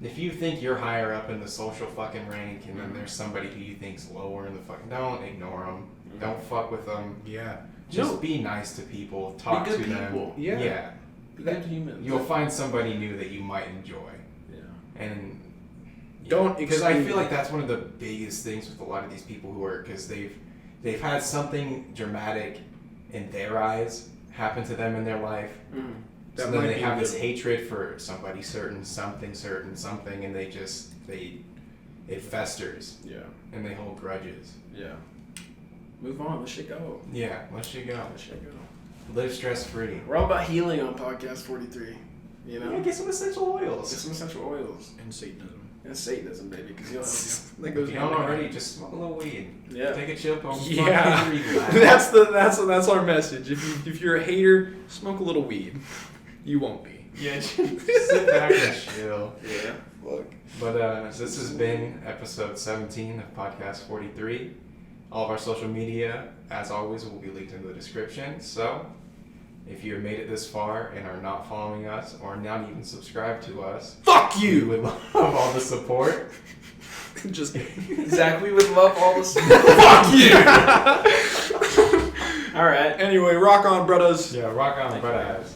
if you think you're higher up in the social fucking rank, and then there's somebody who you think's lower in the fucking, don't ignore them. Don't fuck with them. Yeah. Just be nice to people. Talk Be good to them. people. Yeah. Yeah. Be good humans. You'll find somebody new that you might enjoy. Yeah. And Don't because I exclude- feel like that's one of the biggest things with a lot of these people who are, because they've had something dramatic in their eyes happen to them in their life. So That then might they be have this the- hatred for somebody certain, something, and it festers, Yeah. and they hold grudges. Yeah. Move on. Let shit go. Yeah, let shit go. Let shit go. Live stress free. We're all about healing on podcast 43. You know? Yeah, get some essential Get oils. some essential oils. And Satanism. And Satanism, baby, because you'll help That If goes you hand don't in hand. already, just smoke a little weed. you. Yeah. Take a chill pill. Yeah. fucking relax. that's our message. If you're a hater, smoke a little weed. You won't be. Yeah, just sit back and chill. Yeah. Look. But this has been episode 17 of podcast 43. All of our social media, as always, will be linked in the description. So, if you have made it this far and are not following us or not even subscribed to us, Fuck we you. would love all the support. Just Zach, we would love all this. fuck you. All right. Anyway, rock on, brothers. Yeah, rock on, brothers.